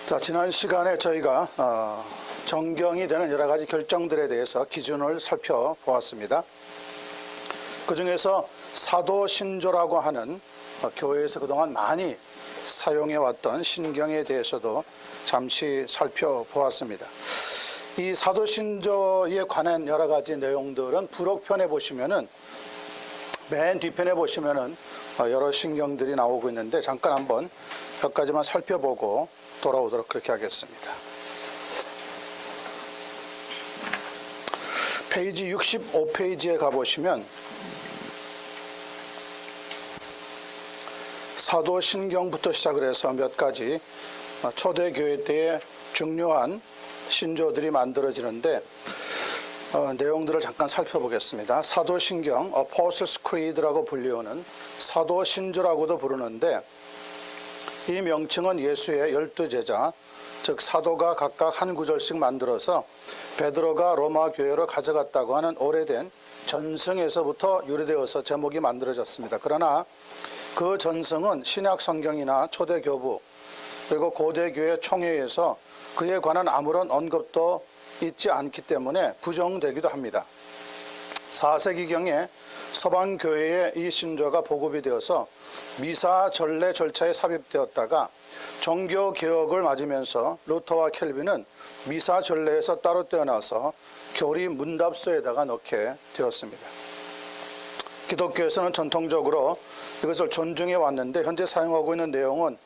자, 지난 시간에 저희가 정경이 되는 여러 가지 결정들에 대해서 기준을 살펴보았습니다. 그 중에서 사도신조라고 하는 교회에서 그동안 많이 사용해왔던 신경에 대해서도 잠시 살펴보았습니다. 이 사도신조에 관한 여러 가지 내용들은 부록편에 보시면은 맨 뒤편에 보시면은 여러 신경들이 나오고 있는데 잠깐 한번 몇 가지만 살펴보고 돌아오도록 그렇게 하겠습니다. 페이지 65페이지에 가보시면 사도신경부터 시작을 해서 몇 가지 초대교회 때의 중요한 신조들이 만들어지는데 내용들을 잠깐 살펴보겠습니다. 사도신경, Apostles' Creed라고 불리우는 사도신조라고도 부르는데 이 명칭은 예수의 12제자, 즉 사도가 각각 한 구절씩 만들어서 베드로가 로마 교회로 가져갔다고 하는 오래된 전승에서부터 유래되어서 제목이 만들어졌습니다. 그러나 그 전승은 신약 성경이나 초대교부 그리고 고대교회 총회에서 그에 관한 아무런 언급도 있지 않기 때문에 부정되기도 합니다. 4세기경에 서방교회에 이 신조가 보급이 되어서 미사 전례 절차에 삽입되었다가 종교개혁을 맞으면서 루터와 켈빈은 미사 전례에서 따로 떼어나서 교리 문답서에다가 넣게 되었습니다. 기독교에서는 전통적으로 이것을 존중해 왔는데 현재 사용하고 있는 내용은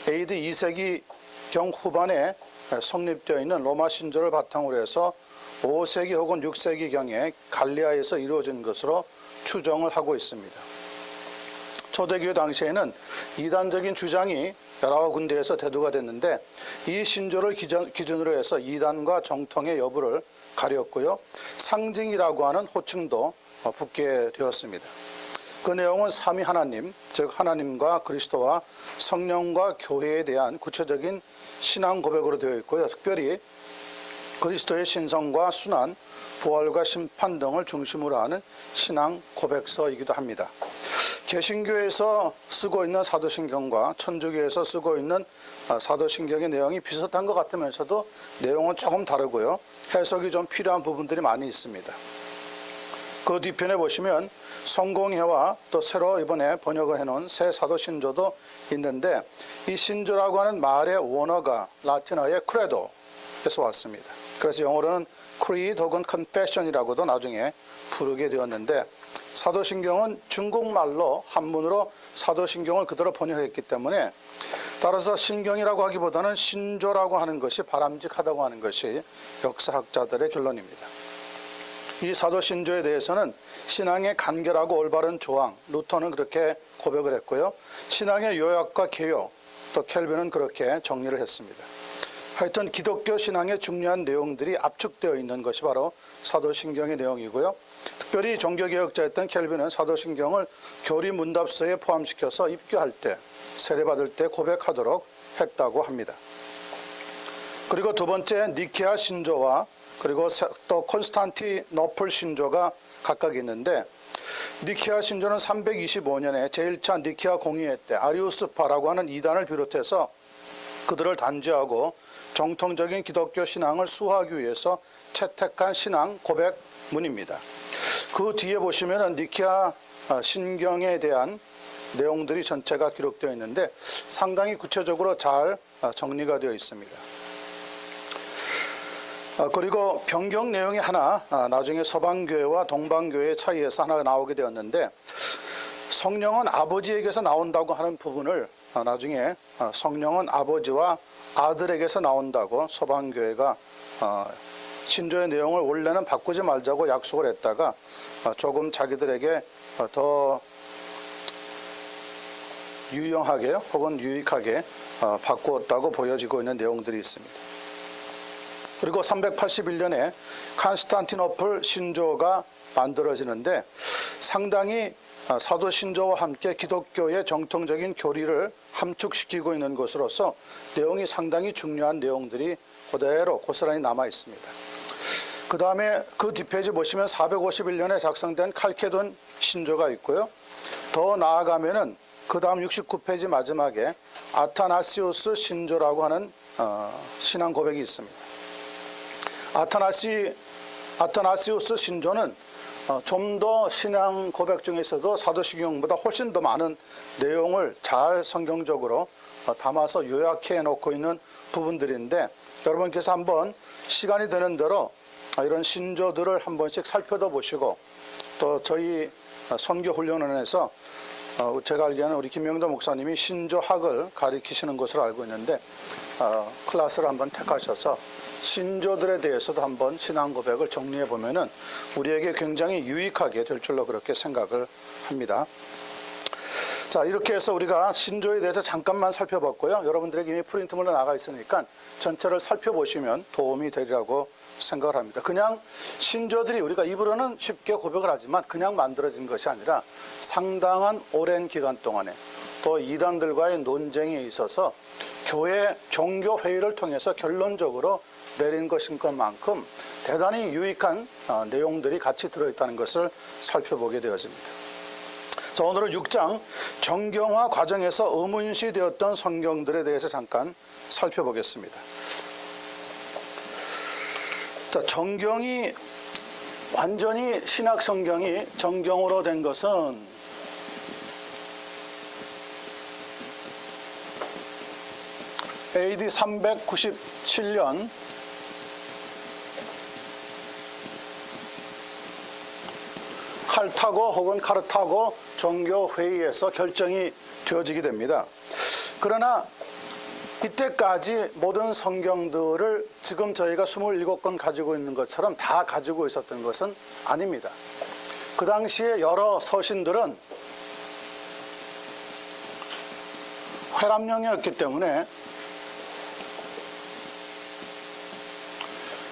AD 2세기경 후반에 성립되어 있는 로마 신조를 바탕으로 해서 5세기 혹은 6세기경에 갈리아에서 이루어진 것으로 추정을 하고 있습니다. 초대교회 당시에는 이단적인 주장이 여러 군데에서 대두가 됐는데 이 신조를 기준으로 해서 이단과 정통의 여부를 가렸고요. 상징이라고 하는 호칭도 붙게 되었습니다. 그 내용은 삼위 하나님, 즉 하나님과 그리스도와 성령과 교회에 대한 구체적인 신앙 고백으로 되어 있고요. 특별히 그리스도의 신성과 순환, 부활과 심판 등을 중심으로 하는 신앙 고백서이기도 합니다. 개신교에서 쓰고 있는 사도신경과 천주교에서 쓰고 있는 사도신경의 내용이 비슷한 것 같으면서도 내용은 조금 다르고요. 해석이 좀 필요한 부분들이 많이 있습니다. 그 뒤편에 보시면 성공회와 또 새로 이번에 번역을 해놓은 새 사도신조도 있는데 이 신조라고 하는 말의 원어가 라틴어의 크레도에서 왔습니다. 그래서 영어로는 creed 혹은 confession이라고도 나중에 부르게 되었는데 사도신경은 중국말로 한문으로 사도신경을 그대로 번역했기 때문에 따라서 신경이라고 하기보다는 신조라고 하는 것이 바람직하다고 하는 것이 역사학자들의 결론입니다. 이 사도신조에 대해서는 신앙의 간결하고 올바른 조항, 루터는 그렇게 고백을 했고요. 신앙의 요약과 개요, 또 켈빈은 그렇게 정리를 했습니다. 하여튼 기독교 신앙의 중요한 내용들이 압축되어 있는 것이 바로 사도신경의 내용이고요. 특별히 종교개혁자였던 켈빈은 사도신경을 교리 문답서에 포함시켜서 입교할 때, 세례받을 때 고백하도록 했다고 합니다. 그리고 두 번째 니케아 신조와 그리고 또 콘스탄티노플 신조가 각각 있는데 니케아 신조는 325년에 제1차 니케아 공의회 때 아리우스파라고 하는 이단을 비롯해서 그들을 단죄하고 정통적인 기독교 신앙을 수호하기 위해서 채택한 신앙 고백문입니다. 그 뒤에 보시면 니케아 신경에 대한 내용들이 전체가 기록되어 있는데 상당히 구체적으로 잘 정리가 되어 있습니다. 그리고 변경 내용이 하나 나중에 서방교회와 동방교회의 차이에서 하나가 나오게 되었는데 성령은 아버지에게서 나온다고 하는 부분을 나중에 성령은 아버지와 아들에게서 나온다고 서방교회가 신조의 내용을 원래는 바꾸지 말자고 약속을 했다가 조금 자기들에게 더 유용하게 혹은 유익하게 바꾸었다고 보여지고 있는 내용들이 있습니다. 그리고 381년에 콘스탄티노플 신조가 만들어지는데 상당히 사도신조와 함께 기독교의 정통적인 교리를 함축시키고 있는 것으로서 내용이 상당히 중요한 내용들이 그대로 고스란히 남아 있습니다. 그 다음에 그 뒷페이지 보시면 451년에 작성된 칼케돈 신조가 있고요. 더 나아가면은 그 다음 69페이지 마지막에 아타나시우스 신조라고 하는 신앙 고백이 있습니다. 아타나시우스 신조는 좀 더 신앙 고백 중에서도 사도신경보다 훨씬 더 많은 내용을 잘 성경적으로 담아서 요약해 놓고 있는 부분들인데, 여러분께서 한번 시간이 되는 대로 이런 신조들을 한 번씩 살펴도 보시고, 또 저희 선교훈련원에서 제가 알기에는 우리 김명도 목사님이 신조학을 가르치시는 것으로 알고 있는데, 클래스를 한번 택하셔서 신조들에 대해서도 한번 신앙 고백을 정리해 보면은 우리에게 굉장히 유익하게 될 줄로 그렇게 생각을 합니다. 자, 이렇게 해서 우리가 신조에 대해서 잠깐만 살펴봤고요. 여러분들에게 이미 프린트물로 나가 있으니까 전체를 살펴보시면 도움이 되리라고 생각을 합니다. 그냥 신조들이 우리가 입으로는 쉽게 고백을 하지만 그냥 만들어진 것이 아니라 상당한 오랜 기간 동안에 또 이단들과의 논쟁에 있어서 교회 종교회의를 통해서 결론적으로 내린 것인 것만큼 대단히 유익한 내용들이 같이 들어있다는 것을 살펴보게 되었습니다. 자, 오늘은 6장 정경화 과정에서 의문시 되었던 성경들에 대해서 잠깐 살펴보겠습니다. 자, 정경이 완전히 신약 성경이 정경으로 된 것은 AD 397년 칼타고 혹은 카르타고 종교회의에서 결정이 되어지게 됩니다. 그러나 이때까지 모든 성경들을 지금 저희가 27권 가지고 있는 것처럼 다 가지고 있었던 것은 아닙니다. 그 당시에 여러 서신들은 회람용이었기 때문에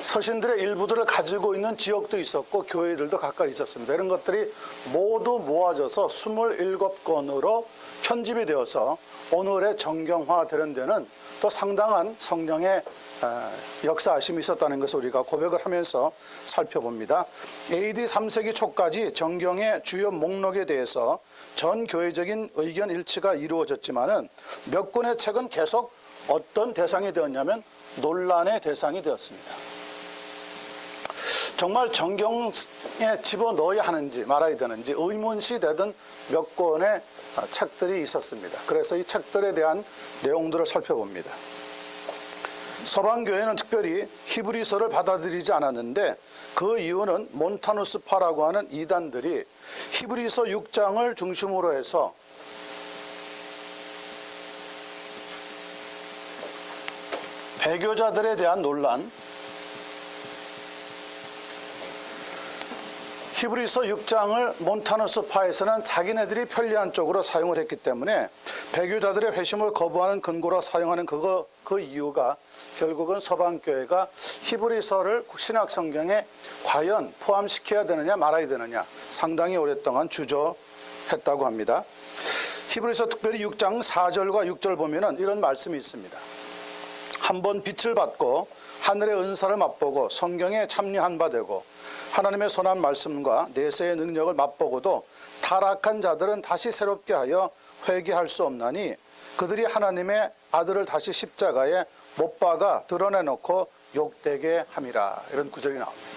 서신들의 일부들을 가지고 있는 지역도 있었고 교회들도 각각 있었습니다. 이런 것들이 모두 모아져서 27권으로 편집이 되어서 오늘의 정경화되는 데는 또 상당한 성령의 역사하심이 있었다는 것을 우리가 고백을 하면서 살펴봅니다. AD 3세기 초까지 정경의 주요 목록에 대해서 전 교회적인 의견 일치가 이루어졌지만은 몇 권의 책은 계속 어떤 대상이 되었냐면 논란의 대상이 되었습니다. 정말 정경에 집어넣어야 하는지 말아야 되는지 의문시 되던 몇 권의 책들이 있었습니다. 그래서 이 책들에 대한 내용들을 살펴봅니다. 서방교회는 특별히 히브리서를 받아들이지 않았는데 그 이유는 몬타누스파라고 하는 이단들이 히브리서 6장을 중심으로 해서 배교자들에 대한 논란, 히브리서 6장을 몬타누스파에서는 자기네들이 편리한 쪽으로 사용을 했기 때문에 배교자들의 회심을 거부하는 근거로 사용하는 그 이유가 결국은 서방교회가 히브리서를 신약성경에 과연 포함시켜야 되느냐 말아야 되느냐 상당히 오랫동안 주저했다고 합니다. 히브리서 특별히 6장 4절과 6절 보면은 이런 말씀이 있습니다. 한번 빛을 받고 하늘의 은사를 맛보고 성경에 참여한 바 되고 하나님의 선한 말씀과 내세의 능력을 맛보고도 타락한 자들은 다시 새롭게 하여 회개할 수 없나니 그들이 하나님의 아들을 다시 십자가에 못 박아 드러내놓고 욕되게 함이라. 이런 구절이 나옵니다.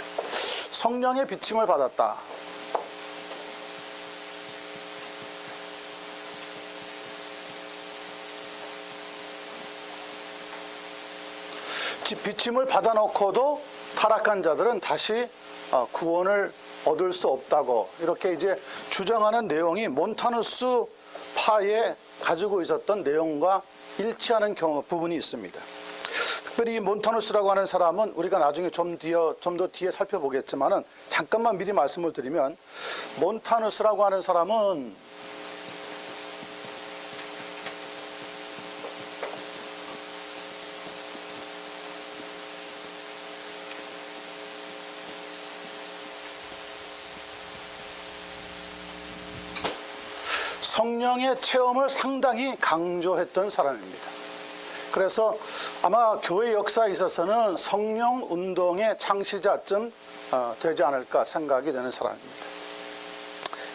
성령의 비침을 받았다. 비침을 받아놓고도 타락한 자들은 다시 구원을 얻을 수 없다고 이렇게 이제 주장하는 내용이 몬타누스 파에 가지고 있었던 내용과 일치하는 부분이 있습니다. 특별히 이 몬타누스라고 하는 사람은 우리가 나중에 좀 더 뒤에 살펴보겠지만은 잠깐만 미리 말씀을 드리면 몬타누스라고 하는 사람은 성령의 체험을 상당히 강조했던 사람입니다. 그래서 아마 교회 역사에 있어서는 성령 운동의 창시자쯤 되지 않을까 생각이 되는 사람입니다.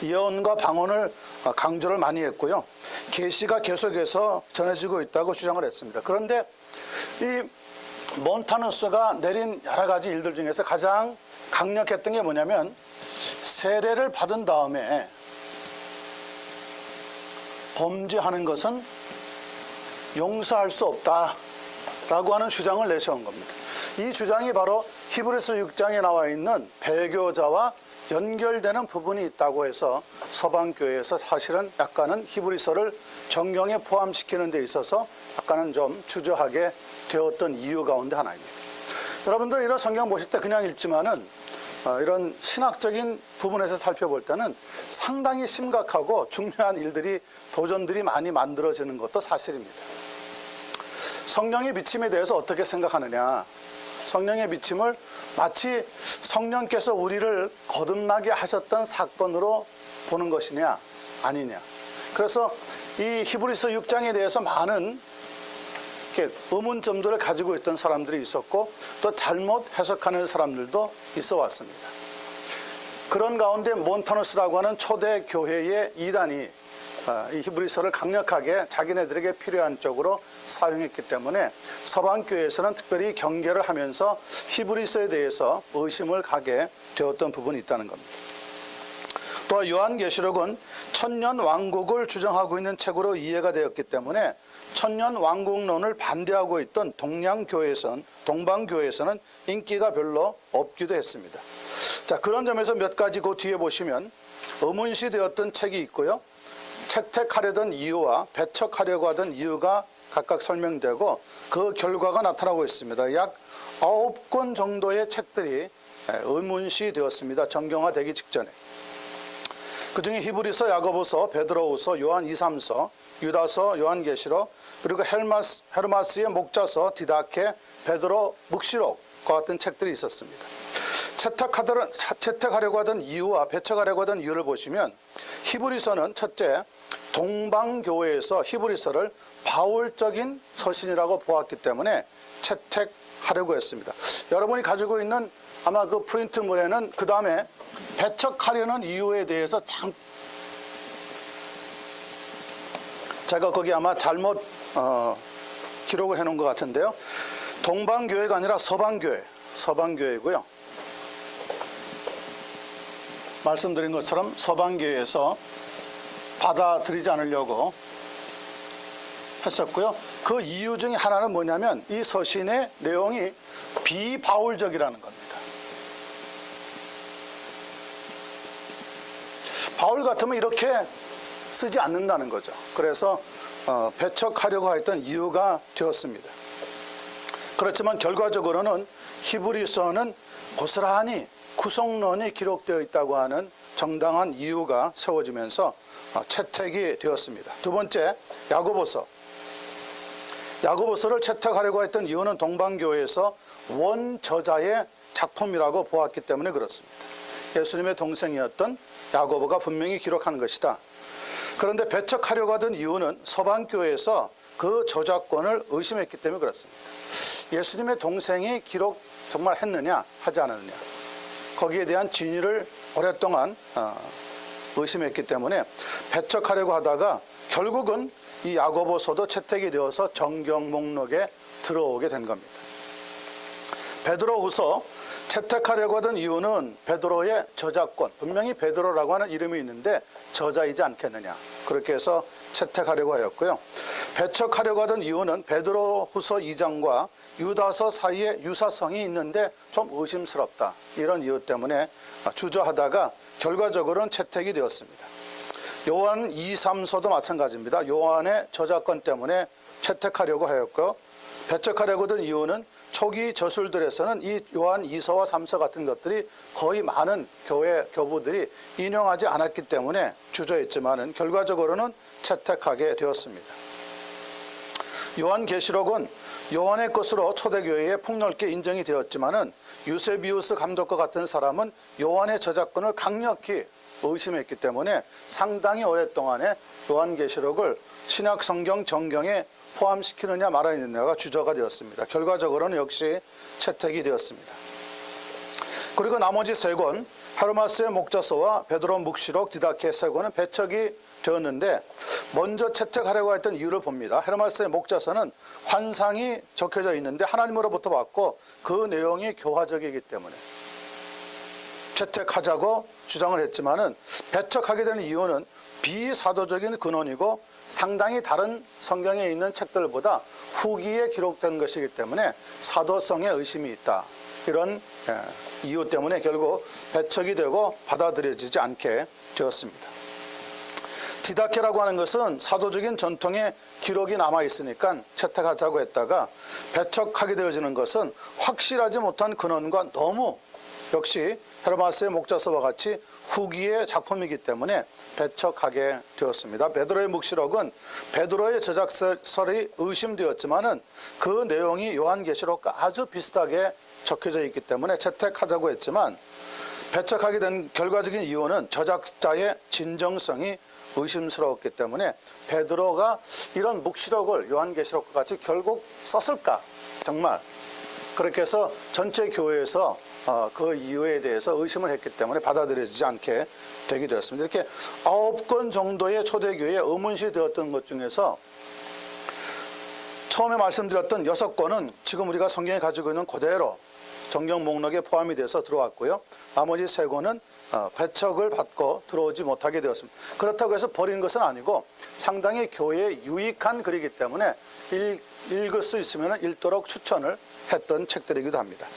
예언과 방언을 강조를 많이 했고요. 계시가 계속해서 전해지고 있다고 주장을 했습니다. 그런데 이 몬타누스가 내린 여러 가지 일들 중에서 가장 강력했던 게 뭐냐면 세례를 받은 다음에 범죄하는 것은 용서할 수 없다라고 하는 주장을 내세운 겁니다. 이 주장이 바로 히브리서 6장에 나와 있는 배교자와 연결되는 부분이 있다고 해서 서방교회에서 사실은 약간은 히브리서를 정경에 포함시키는 데 있어서 약간은 좀 주저하게 되었던 이유 가운데 하나입니다. 여러분들 이런 성경 보실 때 그냥 읽지만은 이런 신학적인 부분에서 살펴볼 때는 상당히 심각하고 중요한 일들이 도전들이 많이 만들어지는 것도 사실입니다. 성령의 비침에 대해서 어떻게 생각하느냐? 성령의 비침을 마치 성령께서 우리를 거듭나게 하셨던 사건으로 보는 것이냐 아니냐. 그래서 이 히브리서 6장에 대해서 많은 의문점들을 가지고 있던 사람들이 있었고 또 잘못 해석하는 사람들도 있어 왔습니다. 그런 가운데 몬타누스라고 하는 초대 교회의 이단이 이 히브리서를 강력하게 자기네들에게 필요한 쪽으로 사용했기 때문에 서방교회에서는 특별히 경계를 하면서 히브리서에 대해서 의심을 가게 되었던 부분이 있다는 겁니다. 또 요한계시록은 천년 왕국을 주장하고 있는 책으로 이해가 되었기 때문에 천년 왕국론을 반대하고 있던 동방교회에서는 인기가 별로 없기도 했습니다. 자, 그런 점에서 몇 가지 그 뒤에 보시면 의문시 되었던 책이 있고요. 채택하려던 이유와 배척하려고 하던 이유가 각각 설명되고 그 결과가 나타나고 있습니다. 약 9권 정도의 책들이 의문시 되었습니다. 정경화되기 직전에. 그중에 히브리서, 야고보서, 베드로후서, 요한 2, 3서, 유다서, 요한계시록, 그리고 헤르마스의 목자서, 디다케, 베드로 묵시록과 같은 책들이 있었습니다. 채택하려고 하던 이유와 배척하려고 하던 이유를 보시면 히브리서는 첫째, 동방교회에서 히브리서를 바울적인 서신이라고 보았기 때문에 채택하려고 했습니다. 여러분이 가지고 있는 아마 그 프린트물에는 그 다음에 배척하려는 이유에 대해서 제가 거기 아마 잘못 기록을 해놓은 것 같은데요. 동방교회가 아니라 서방교회고요. 말씀드린 것처럼 서방교회에서 받아들이지 않으려고 했었고요. 그 이유 중에 하나는 뭐냐면 이 서신의 내용이 비바울적이라는 겁니다. 바울 같으면 이렇게 쓰지 않는다는 거죠. 그래서 배척하려고 했던 이유가 되었습니다. 그렇지만 결과적으로는 히브리서는 고스란히 구속론이 기록되어 있다고 하는 정당한 이유가 세워지면서 채택이 되었습니다. 두 번째, 야고보서를 채택하려고 했던 이유는 동방교회에서 원저자의 작품이라고 보았기 때문에 그렇습니다. 예수님의 동생이었던 야고보가 분명히 기록한 것이다. 그런데 배척하려고 하던 이유는 서방교회에서 그 저작권을 의심했기 때문에 그렇습니다. 예수님의 동생이 기록 정말 했느냐 하지 않았느냐, 거기에 대한 진위를 오랫동안 의심했기 때문에 배척하려고 하다가 결국은 이 야고보서도 채택이 되어서 정경 목록에 들어오게 된 겁니다. 베드로후서 채택하려고 하던 이유는 베드로의 저작권, 분명히 베드로라고 하는 이름이 있는데 저자이지 않겠느냐, 그렇게 해서 채택하려고 하였고요. 배척하려고 하던 이유는 베드로후서 2장과 유다서 사이에 유사성이 있는데 좀 의심스럽다, 이런 이유 때문에 주저하다가 결과적으로는 채택이 되었습니다. 요한 2, 3서도 마찬가지입니다. 요한의 저작권 때문에 채택하려고 하였고, 배척하려고 하던 이유는 초기 저술들에서는 이 요한 2서와 3서 같은 것들이 거의 많은 교부들이 인용하지 않았기 때문에 주저했지만은 결과적으로는 채택하게 되었습니다. 요한계시록은 요한의 것으로 초대교회에 폭넓게 인정이 되었지만은 유세비우스 감독과 같은 사람은 요한의 저작권을 강력히 의심했기 때문에 상당히 오랫동안에 요한계시록을 신약성경 정경에 포함시키느냐 말아야 되느냐가 주저가 되었습니다. 결과적으로는 역시 채택이 되었습니다. 그리고 나머지 3권 헤르마스의 목자서와 베드로 묵시록, 디다케 3권은 배척이 되었는데 먼저 채택하려고 했던 이유를 봅니다. 헤르마스의 목자서는 환상이 적혀져 있는데 하나님으로부터 받고 그 내용이 교화적이기 때문에 채택하자고 주장을 했지만은 배척하게 되는 이유는 비사도적인 근원이고 상당히 다른 성경에 있는 책들보다 후기에 기록된 것이기 때문에 사도성에 의심이 있다. 이런 이유 때문에 결국 배척이 되고 받아들여지지 않게 되었습니다. 디다케라고 하는 것은 사도적인 전통에 기록이 남아있으니까 채택하자고 했다가 배척하게 되어지는 것은 확실하지 못한 근원과 너무 역시 헤르마스의 목자서와 같이 후기의 작품이기 때문에 배척하게 되었습니다. 베드로의 묵시록은 베드로의 저작설이 의심되었지만은 그 내용이 요한계시록과 아주 비슷하게 적혀져 있기 때문에 채택하자고 했지만 배척하게 된 결과적인 이유는 저작자의 진정성이 의심스러웠기 때문에 베드로가 이런 묵시록을 요한계시록과 같이 결국 썼을까? 정말 그렇게 해서 전체 교회에서 그 이유에 대해서 의심을 했기 때문에 받아들여지지 않게 되게 되었습니다. 이렇게 9권 정도의 초대교회에 의문시 되었던 것 중에서 처음에 말씀드렸던 6권은 지금 우리가 성경에 가지고 있는 그대로 정경 목록에 포함이 돼서 들어왔고요. 나머지 3권은 배척을 받고 들어오지 못하게 되었습니다. 그렇다고 해서 버린 것은 아니고 상당히 교회에 유익한 글이기 때문에 읽을 수 있으면 읽도록 추천을 했던 책들이기도 합니다.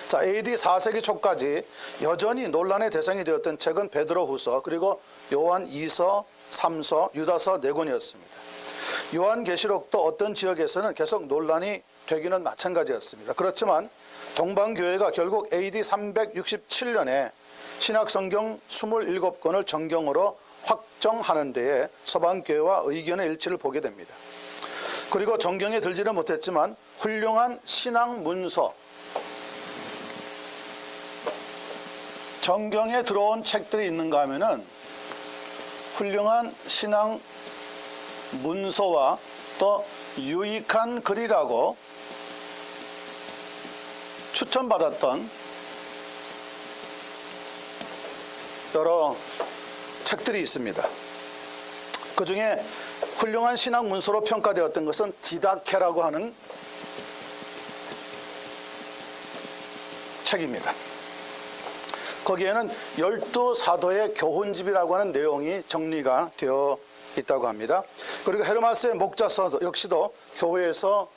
자, AD 4세기 초까지 여전히 논란의 대상이 되었던 책은 베드로후서 그리고 요한 2서, 3서, 유다서 4권이었습니다. 요한계시록도 어떤 지역에서는 계속 논란이 되기는 마찬가지였습니다. 그렇지만 동방교회가 결국 AD 367년에 신약성경 27권을 정경으로 확정하는 데에 서방교회와 의견의 일치를 보게 됩니다. 그리고 정경에 들지는 못했지만 훌륭한 신앙문서, 정경에 들어온 책들이 있는가 하면은 훌륭한 신앙 문서와 또 유익한 글이라고 추천받았던 여러 책들이 있습니다. 그 중에 훌륭한 신앙 문서로 평가되었던 것은 디다케라고 하는 책입니다. 거기에는 12사도의 교훈집이라고 하는 내용이 정리가 되어 있다고 합니다. 그리고 헤르마스의 목자서 역시도 교회에서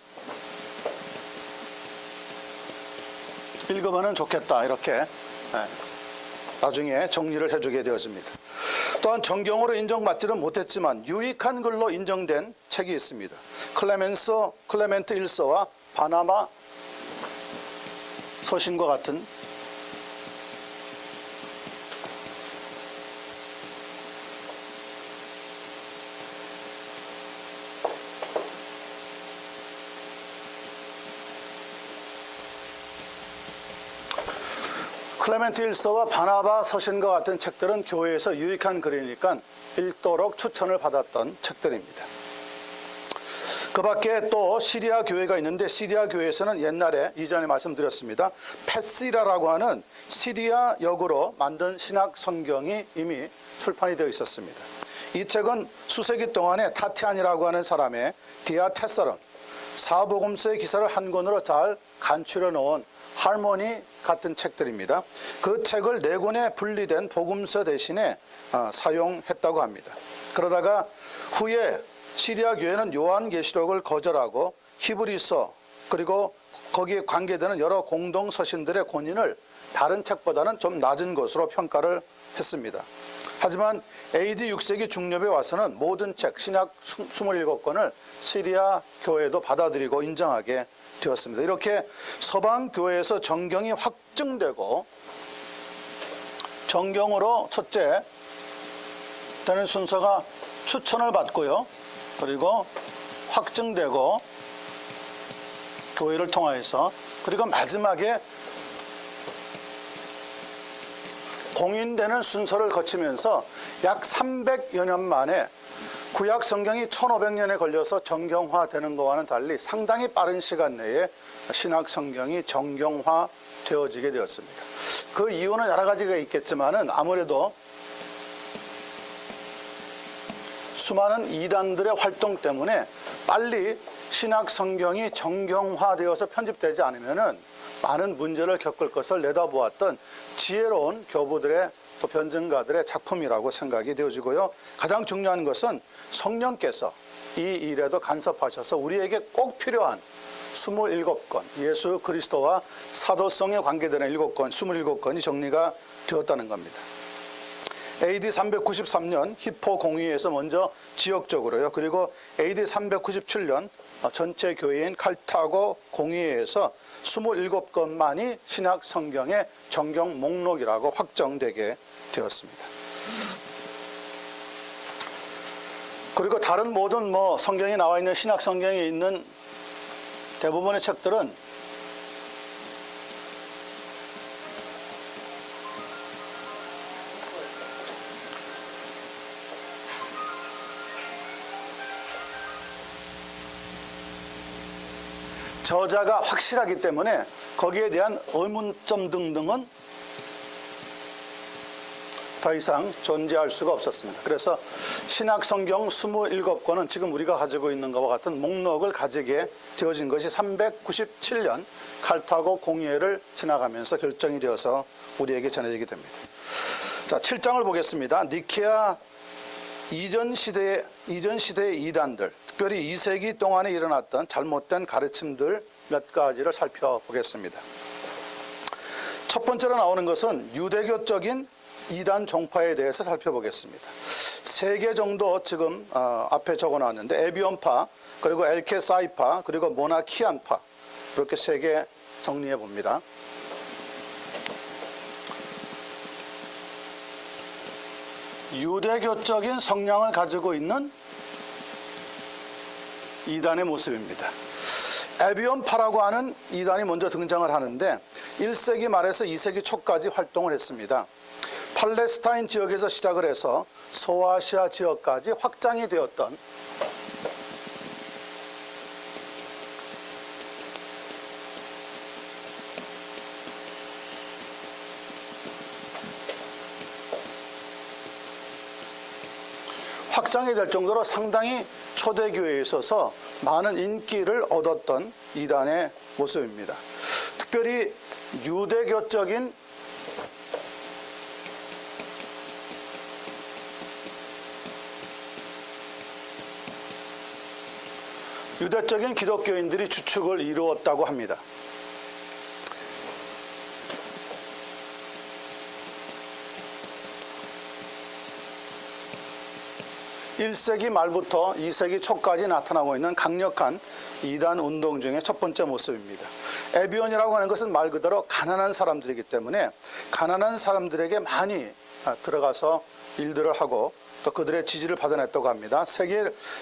읽으면 좋겠다 이렇게 나중에 정리를 해주게 되어집니다. 또한 정경으로 인정받지는 못했지만 유익한 글로 인정된 책이 있습니다. 클레멘트 1서와 바나바 서신과 같은 클레멘트 1서와 바나바 서신과 같은 책들은 교회에서 유익한 글이니까 읽도록 추천을 받았던 책들입니다. 그 밖에 또 시리아 교회가 있는데 시리아 교회에서는 옛날에 이전에 말씀드렸습니다. 페시라라고 하는 시리아 역으로 만든 신학 성경이 이미 출판이 되어 있었습니다. 이 책은 수세기 동안에 타티안이라고 하는 사람의 디아테사론 사복음서의 기사를 한 권으로 잘 간추려 놓은 하모니 같은 책들입니다. 그 책을 4권에 분리된 복음서 대신에 사용했다고 합니다. 그러다가 후에 시리아 교회는 요한계시록을 거절하고 히브리서 그리고 거기에 관계되는 여러 공동 서신들의 권위를 다른 책보다는 좀 낮은 것으로 평가를 했습니다. 하지만 AD 6세기 중엽에 와서는 모든 책 신약 27권을 시리아 교회도 받아들이고 인정하게 되었습니다. 이렇게 서방 교회에서 정경이 확증되고 정경으로 첫째 되는 순서가 추천을 받고요. 그리고 확증되고 교회를 통하여서 그리고 마지막에 공인되는 순서를 거치면서 약 300여 년 만에 구약 성경이 1500년에 걸려서 정경화되는 것과는 달리 상당히 빠른 시간 내에 신약 성경이 정경화되어지게 되었습니다. 그 이유는 여러 가지가 있겠지만은 아무래도 수많은 이단들의 활동 때문에 빨리 신약 성경이 정경화되어서 편집되지 않으면은 많은 문제를 겪을 것을 내다보았던 지혜로운 교부들의 또 변증가들의 작품이라고 생각이 되어지고요. 가장 중요한 것은 성령께서 이 일에도 간섭하셔서 우리에게 꼭 필요한 27권, 예수 그리스도와 사도성에 관계되는 7권, 27권이 정리가 되었다는 겁니다. AD 393년 히포 공의회에서 먼저 지역적으로요. 그리고 AD 397년 전체 교회인 칼타고 공의회에서 27권만이 신약 성경의 정경 목록이라고 확정되게 되었습니다. 그리고 다른 모든 성경이 나와 있는 신약 성경에 있는 대부분의 책들은 저자가 확실하기 때문에 거기에 대한 의문점 등등은 더 이상 존재할 수가 없었습니다. 그래서 신약 성경 27권은 지금 우리가 가지고 있는 것과 같은 목록을 가지게 되어진 것이 397년 칼타고 공의회를 지나가면서 결정이 되어서 우리에게 전해지게 됩니다. 자, 7장을 보겠습니다. 니케아 이전 시대의 이단들, 특별히 2세기 동안에 일어났던 잘못된 가르침들 몇 가지를 살펴보겠습니다. 첫 번째로 나오는 것은 유대교적인 이단 종파에 대해서 살펴보겠습니다. 3개 정도 지금 앞에 적어놨는데 에비온파, 그리고 엘케사이파, 그리고 모나키안파, 이렇게 3개 정리해 봅니다. 유대교적인 성향을 가지고 있는 이단의 모습입니다. 에비온파라고 하는 이단이 먼저 등장을 하는데 1세기 말에서 2세기 초까지 활동을 했습니다. 팔레스타인 지역에서 시작을 해서 소아시아 지역까지 확장이 되었던 확장이 될 정도로 상당히 초대교회에 있어서 많은 인기를 얻었던 이단의 모습입니다. 특별히 유대교적인 기독교인들이 주축을 이루었다고 합니다. (1세기) 말부터 (2세기) 초까지 나타나고 있는 강력한 이단 운동 중의 첫 번째 모습입니다. 에비온이라고 하는 것은 말 그대로 가난한 사람들이기 때문에 가난한 사람들에게 많이 들어가서 일들을 하고 또 그들의 지지를 받아냈다고 합니다.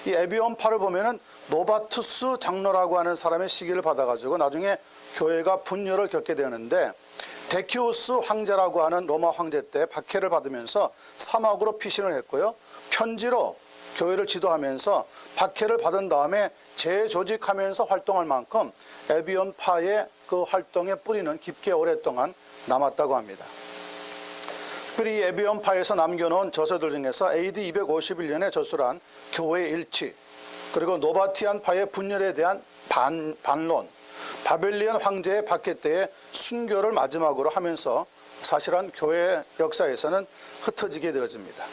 이 에비온파를 보면은 노바투스 장로라고 하는 사람의 시기를 받아가지고 나중에 교회가 분열을 겪게 되는데 데키우스 황제라고 하는 로마 황제 때 박해를 받으면서 사막으로 피신을 했고요. 편지로 교회를 지도하면서 박해를 받은 다음에 재조직하면서 활동할 만큼 에비온파의 그 활동의 뿌리는 깊게 오랫동안 남았다고 합니다. 특별히 에비온파에서 남겨놓은 저서들 중에서 AD 251년에 저술한 교회의 일치, 그리고 노바티안파의 분열에 대한 반론, 바벨리온 황제의 박해 때의 순교를 마지막으로 하면서 사실은 교회 역사에서는 흩어지게 되어집니다.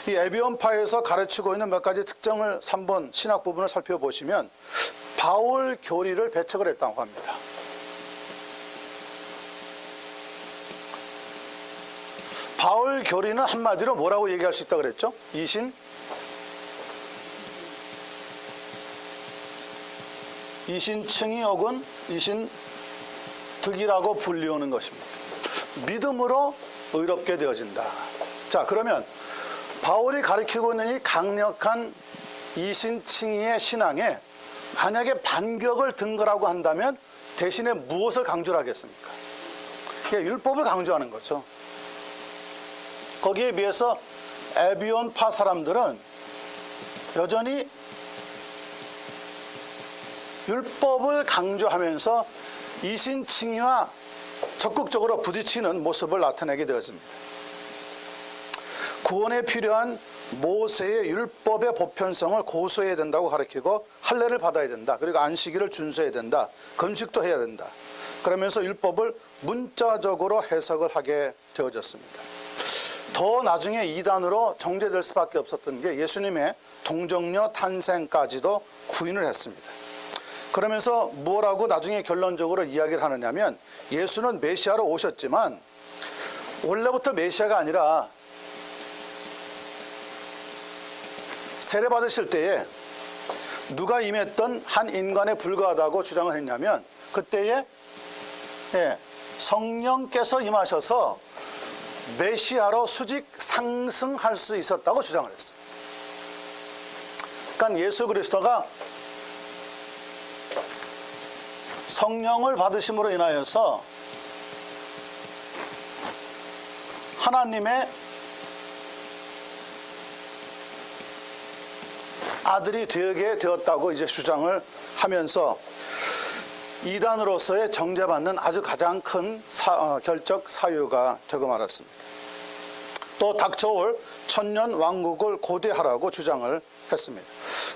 이 에비온파에서 가르치고 있는 몇 가지 특정을 3번 신학 부분을 살펴보시면 바울 교리를 배척을 했다고 합니다. 바울 교리는 한마디로 뭐라고 얘기할 수 있다고 그랬죠? 이신층이 혹은 이신득이라고 불리우는 것입니다. 믿음으로 의롭게 되어진다. 자, 그러면 바울이 가르치고 있는 이 강력한 이신칭의의 신앙에 만약에 반격을 든 거라고 한다면 대신에 무엇을 강조를 하겠습니까? 율법을 강조하는 거죠. 거기에 비해서 에비온파 사람들은 여전히 율법을 강조하면서 이신칭의와 적극적으로 부딪히는 모습을 나타내게 되었습니다. 구원에 필요한 모세의 율법의 보편성을 고수해야 된다고 가르치고 할례를 받아야 된다. 그리고 안식일을 준수해야 된다. 금식도 해야 된다. 그러면서 율법을 문자적으로 해석을 하게 되어졌습니다. 더 나중에 이단으로 정죄될 수밖에 없었던 게 예수님의 동정녀 탄생까지도 부인을 했습니다. 그러면서 뭐라고 나중에 결론적으로 이야기를 하느냐면 예수는 메시아로 오셨지만 원래부터 메시아가 아니라 세례 받으실 때에 누가 임했던 한 인간에 불과하다고 주장을 했냐면 그때에 성령께서 임하셔서 메시아로 수직 상승할 수 있었다고 주장을 했습니다. 그러니까 예수 그리스도가 성령을 받으심으로 인하여서 하나님의 아들이 되게 되었다고 이제 주장을 하면서 이단으로서의 정죄받는 아주 가장 큰 결적 사유가 되고 말았습니다. 또 닥쳐올 천년 왕국을 고대하라고 주장을 했습니다.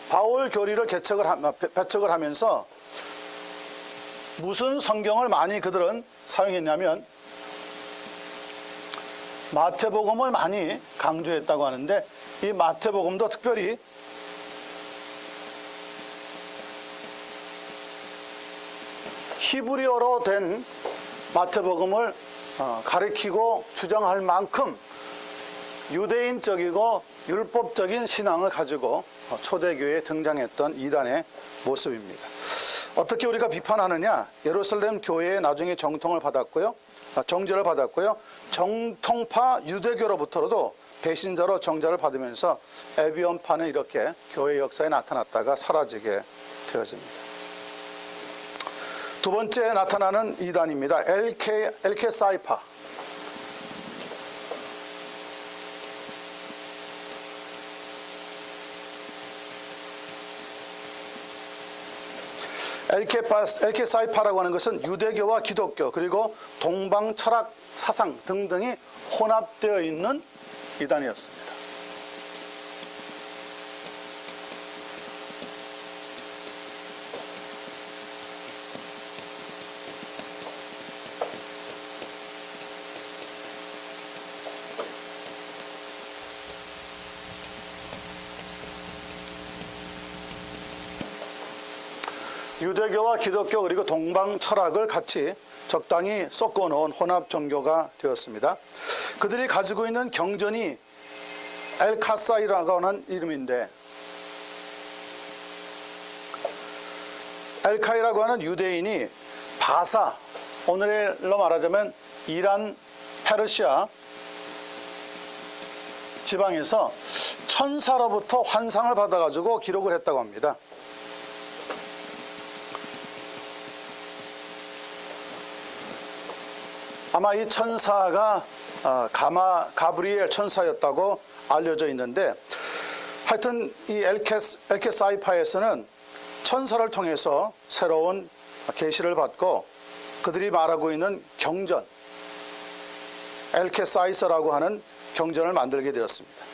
바울 교리를 배척을 하면서 무슨 성경을 많이 그들은 사용했냐면 마태복음을 많이 강조했다고 하는데 이 마태복음도 특별히 히브리어로 된 마태복음을 가리키고 주장할 만큼 유대인적이고 율법적인 신앙을 가지고 초대교회에 등장했던 이단의 모습입니다. 어떻게 우리가 비판하느냐? 예루살렘 교회에 나중에 정제를 받았고요. 정통파 유대교로부터도 배신자로 정죄를 받으면서 에비온파는 이렇게 교회 역사에 나타났다가 사라지게 되어집니다. 두 번째 나타나는 이단입니다. 엘케 사이파. 엘케 사이파라고 하는 것은 유대교와 기독교 그리고 동방 철학 사상 등등이 혼합되어 있는 이단이었습니다. 유대교와 기독교 그리고 동방 철학을 같이 적당히 섞어놓은 혼합 종교가 되었습니다. 그들이 가지고 있는 경전이 엘카사이라고 하는 이름인데 엘카이라고 하는 유대인이 바사, 오늘로 말하자면 이란, 페르시아 지방에서 천사로부터 환상을 받아가지고 기록을 했다고 합니다. 아마 이 천사가 가브리엘 천사였다고 알려져 있는데 하여튼 이 엘케 사이파에서는 천사를 통해서 새로운 계시를 받고 그들이 말하고 있는 경전 엘케 사이서라고 하는 경전을 만들게 되었습니다.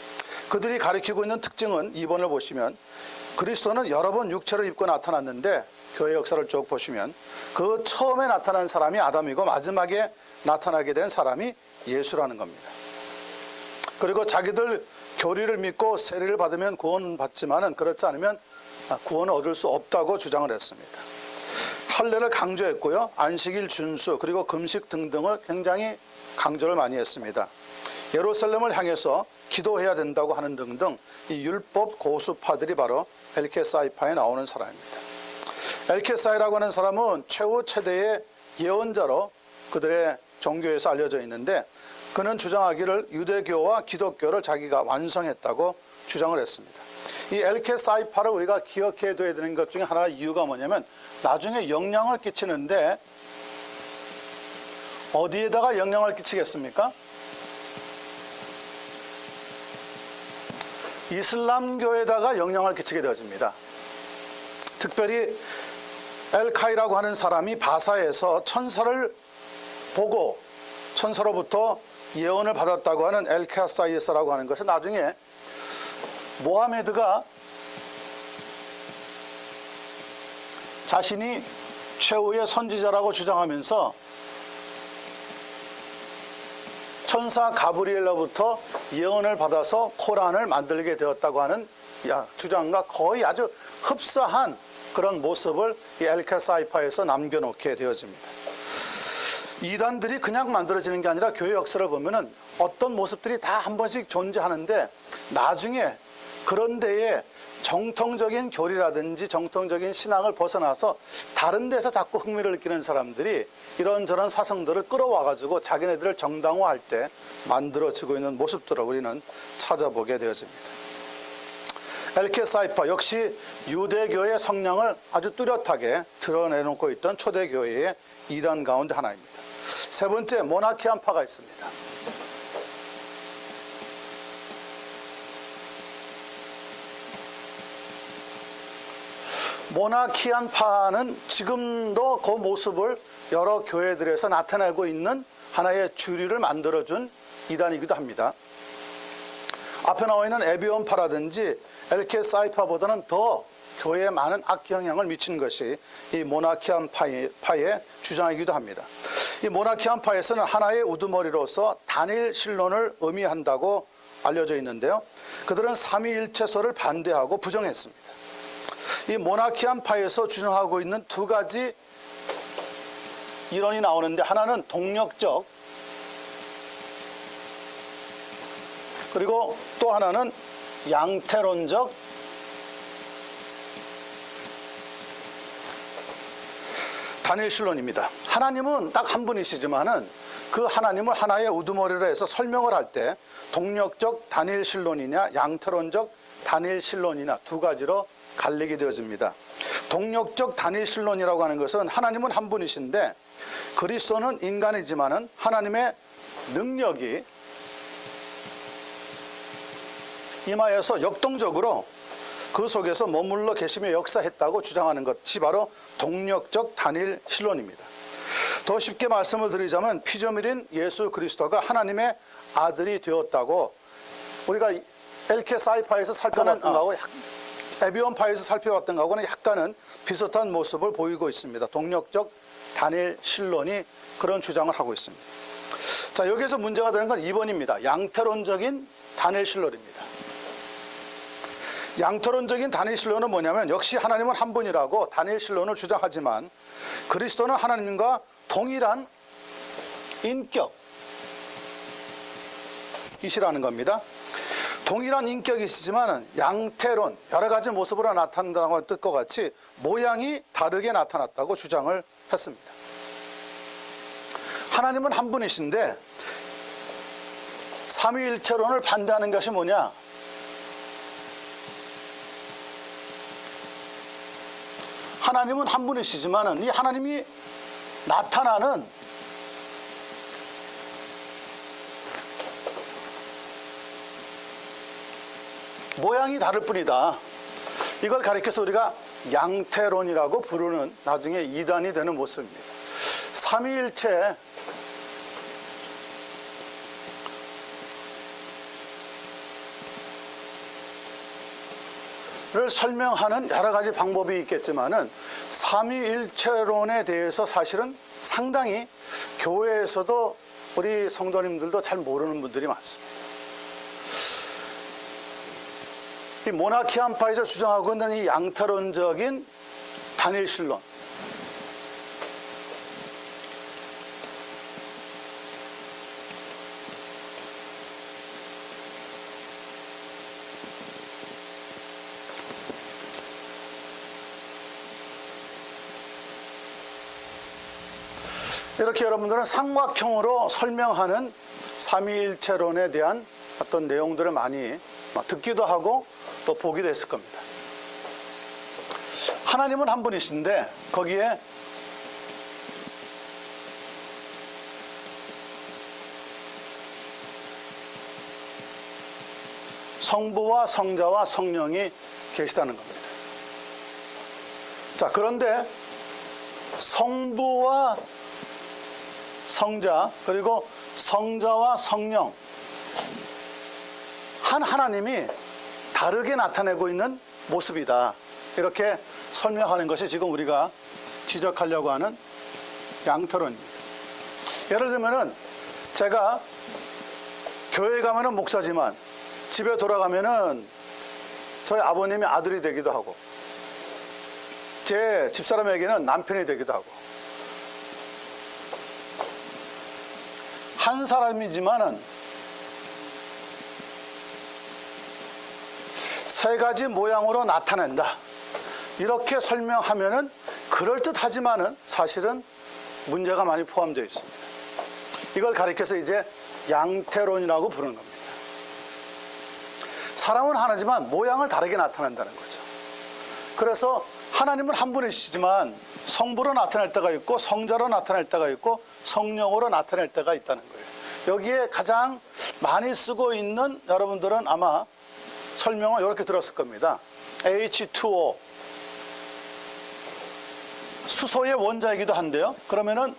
그들이 가리키고 있는 특징은 2번을 보시면 그리스도는 여러 번 육체를 입고 나타났는데 교회 역사를 쭉 보시면 그 처음에 나타난 사람이 아담이고 마지막에 나타나게 된 사람이 예수라는 겁니다. 그리고 자기들 교리를 믿고 세례를 받으면 구원은 받지만은 그렇지 않으면 구원을 얻을 수 없다고 주장을 했습니다. 할례를 강조했고요. 안식일 준수 그리고 금식 등등을 굉장히 강조를 많이 했습니다. 예루살렘을 향해서 기도해야 된다고 하는 등등 이 율법 고수파들이 바로 엘케 사이파에 나오는 사람입니다. 엘케 사이라고 하는 사람은 최후최대의 예언자로 그들의 종교에서 알려져 있는데 그는 주장하기를 유대교와 기독교를 자기가 완성했다고 주장을 했습니다. 이 엘케 사이파를 우리가 기억해 둬야 되는 것 중에 하나의 이유가 뭐냐면 나중에 영향을 끼치는데 어디에다가 영향을 끼치겠습니까? 이슬람교에다가 영향을 끼치게 되어집니다. 특별히 엘카이라고 하는 사람이 바사에서 천사를 보고 천사로부터 예언을 받았다고 하는 엘카사이스라고 하는 것은 나중에 모하메드가 자신이 최후의 선지자라고 주장하면서 천사 가브리엘로부터 예언을 받아서 코란을 만들게 되었다고 하는 주장과 거의 아주 흡사한 그런 모습을 이 엘카사이파에서 남겨놓게 되어집니다. 이단들이 그냥 만들어지는 게 아니라 교회 역사를 보면은 어떤 모습들이 다 한 번씩 존재하는데 나중에 그런 데에 정통적인 교리라든지 정통적인 신앙을 벗어나서 다른 데서 자꾸 흥미를 느끼는 사람들이 이런저런 사성들을 끌어와가지고 자기네들을 정당화할 때 만들어지고 있는 모습들을 우리는 찾아보게 되어집니다. 엘케사이파 역시 유대교의 성향을 아주 뚜렷하게 드러내놓고 있던 초대교회의 이단 가운데 하나입니다. 세 번째, 모나키안파가 있습니다. 모나키안파는 지금도 그 모습을 여러 교회들에서 나타내고 있는 하나의 주류를 만들어준 이단이기도 합니다. 앞에 나와 있는 에비온파라든지 엘케사이파보다는 더 교회에 많은 악영향을 미친 것이 이 모나키안파의 주장이기도 합니다. 이 모나키안파에서는 하나의 우두머리로서 단일 신론을 의미한다고 알려져 있는데요. 그들은 삼위일체설을 반대하고 부정했습니다. 이 모나키안파에서 주장하고 있는 두 가지 이론이 나오는데 하나는 동력적, 그리고 또 하나는 양태론적 단일신론입니다. 하나님은 딱 한 분이시지만은 그 하나님을 하나의 우두머리로 해서 설명을 할 때 동력적 단일신론이냐 양태론적 단일신론이냐 두 가지로 갈리게 되어집니다. 동력적 단일신론이라고 하는 것은 하나님은 한 분이신데 그리스도는 인간이지만은 하나님의 능력이 임하여서 역동적으로 그 속에서 머물러 계시며 역사했다고 주장하는 것이 바로 동력적 단일신론입니다. 더 쉽게 말씀을 드리자면 피조물인 예수 그리스도가 하나님의 아들이 되었다고 우리가 엘케사이파에서 살펴봤던 거하고 에비온파에서 살펴봤던 거하고는 약간은 비슷한 모습을 보이고 있습니다. 동력적 단일신론이 그런 주장을 하고 있습니다. 자, 여기서 문제가 되는 건 2번입니다. 양태론적인 단일신론입니다. 양태론적인 단일신론은 뭐냐면 역시 하나님은 한 분이라고 단일신론을 주장하지만 그리스도는 하나님과 동일한 인격이시라는 겁니다. 동일한 인격이시지만 양태론, 여러 가지 모습으로 나타난다는 뜻과 같이 모양이 다르게 나타났다고 주장을 했습니다. 하나님은 한 분이신데 삼위일체론을 반대하는 것이 뭐냐? 하나님은 한 분이시지만 이 하나님이 나타나는 모양이 다를 뿐이다. 이걸 가리켜서 우리가 양태론이라고 부르는 나중에 이단이 되는 모습입니다. 삼위일체 를 설명하는 여러 가지 방법이 있겠지만은 삼위일체론에 대해서 사실은 상당히 교회에서도 우리 성도님들도 잘 모르는 분들이 많습니다. 이 모나키안파에서 주장하고 있는 이 양태론적인 단일신론, 이렇게 여러분들은 삼각형으로 설명하는 삼위일체론에 대한 어떤 내용들을 많이 듣기도 하고 또 보기도 했을 겁니다. 하나님은 한 분이신데 거기에 성부와 성자와 성령이 계시다는 겁니다. 자, 그런데 성부와 성자 그리고 성자와 성령 한 하나님이 다르게 나타내고 있는 모습이다. 이렇게 설명하는 것이 지금 우리가 지적하려고 하는 양태론입니다. 예를 들면은 제가 교회 가면은 목사지만 집에 돌아가면은 저희 아버님이 아들이 되기도 하고 제 집사람에게는 남편이 되기도 하고 한 사람이지만은 세 가지 모양으로 나타낸다. 이렇게 설명하면은 그럴듯하지만은 사실은 문제가 많이 포함되어 있습니다. 이걸 가리켜서 이제 양태론이라고 부르는 겁니다. 사람은 하나지만 모양을 다르게 나타낸다는 거죠. 그래서 하나님은 한 분이시지만 성부로 나타낼 때가 있고 성자로 나타낼 때가 있고 성령으로 나타낼 때가 있다는 거예요. 여기에 가장 많이 쓰고 있는 여러분들은 아마 설명을 이렇게 들었을 겁니다. H2O 수소의 원자이기도 한데요. 그러면은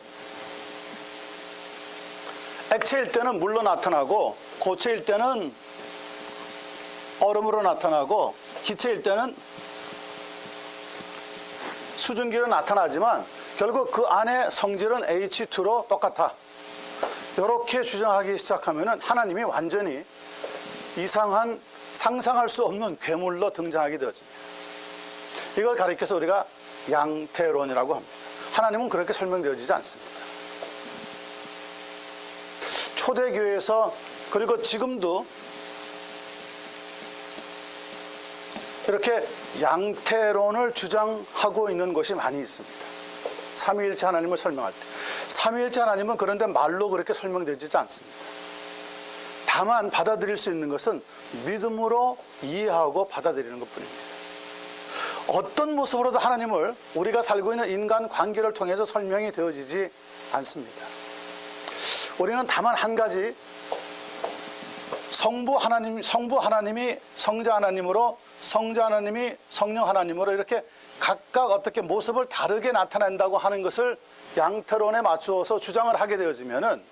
액체일 때는 물로 나타나고 고체일 때는 얼음으로 나타나고 기체일 때는 수증기로 나타나지만 결국 그 안에 성질은 H2로 똑같아. 이렇게 주장하기 시작하면은 하나님이 완전히 이상한 상상할 수 없는 괴물로 등장하게 되어집니다. 이걸 가리켜서 우리가 양태론이라고 합니다. 하나님은 그렇게 설명되어지지 않습니다. 초대교회에서 그리고 지금도 이렇게 양태론을 주장하고 있는 것이 많이 있습니다. 삼위일체 하나님을 설명할 때. 삼위일체 하나님은 그런데 말로 그렇게 설명되지 않습니다. 다만 받아들일 수 있는 것은 믿음으로 이해하고 받아들이는 것뿐입니다. 어떤 모습으로도 하나님을 우리가 살고 있는 인간 관계를 통해서 설명이 되어지지 않습니다. 우리는 다만 한 가지 성부 하나님이 성자 하나님으로 성자 하나님이 성령 하나님으로 이렇게 각각 어떻게 모습을 다르게 나타낸다고 하는 것을 양태론에 맞추어서 주장을 하게 되어지면은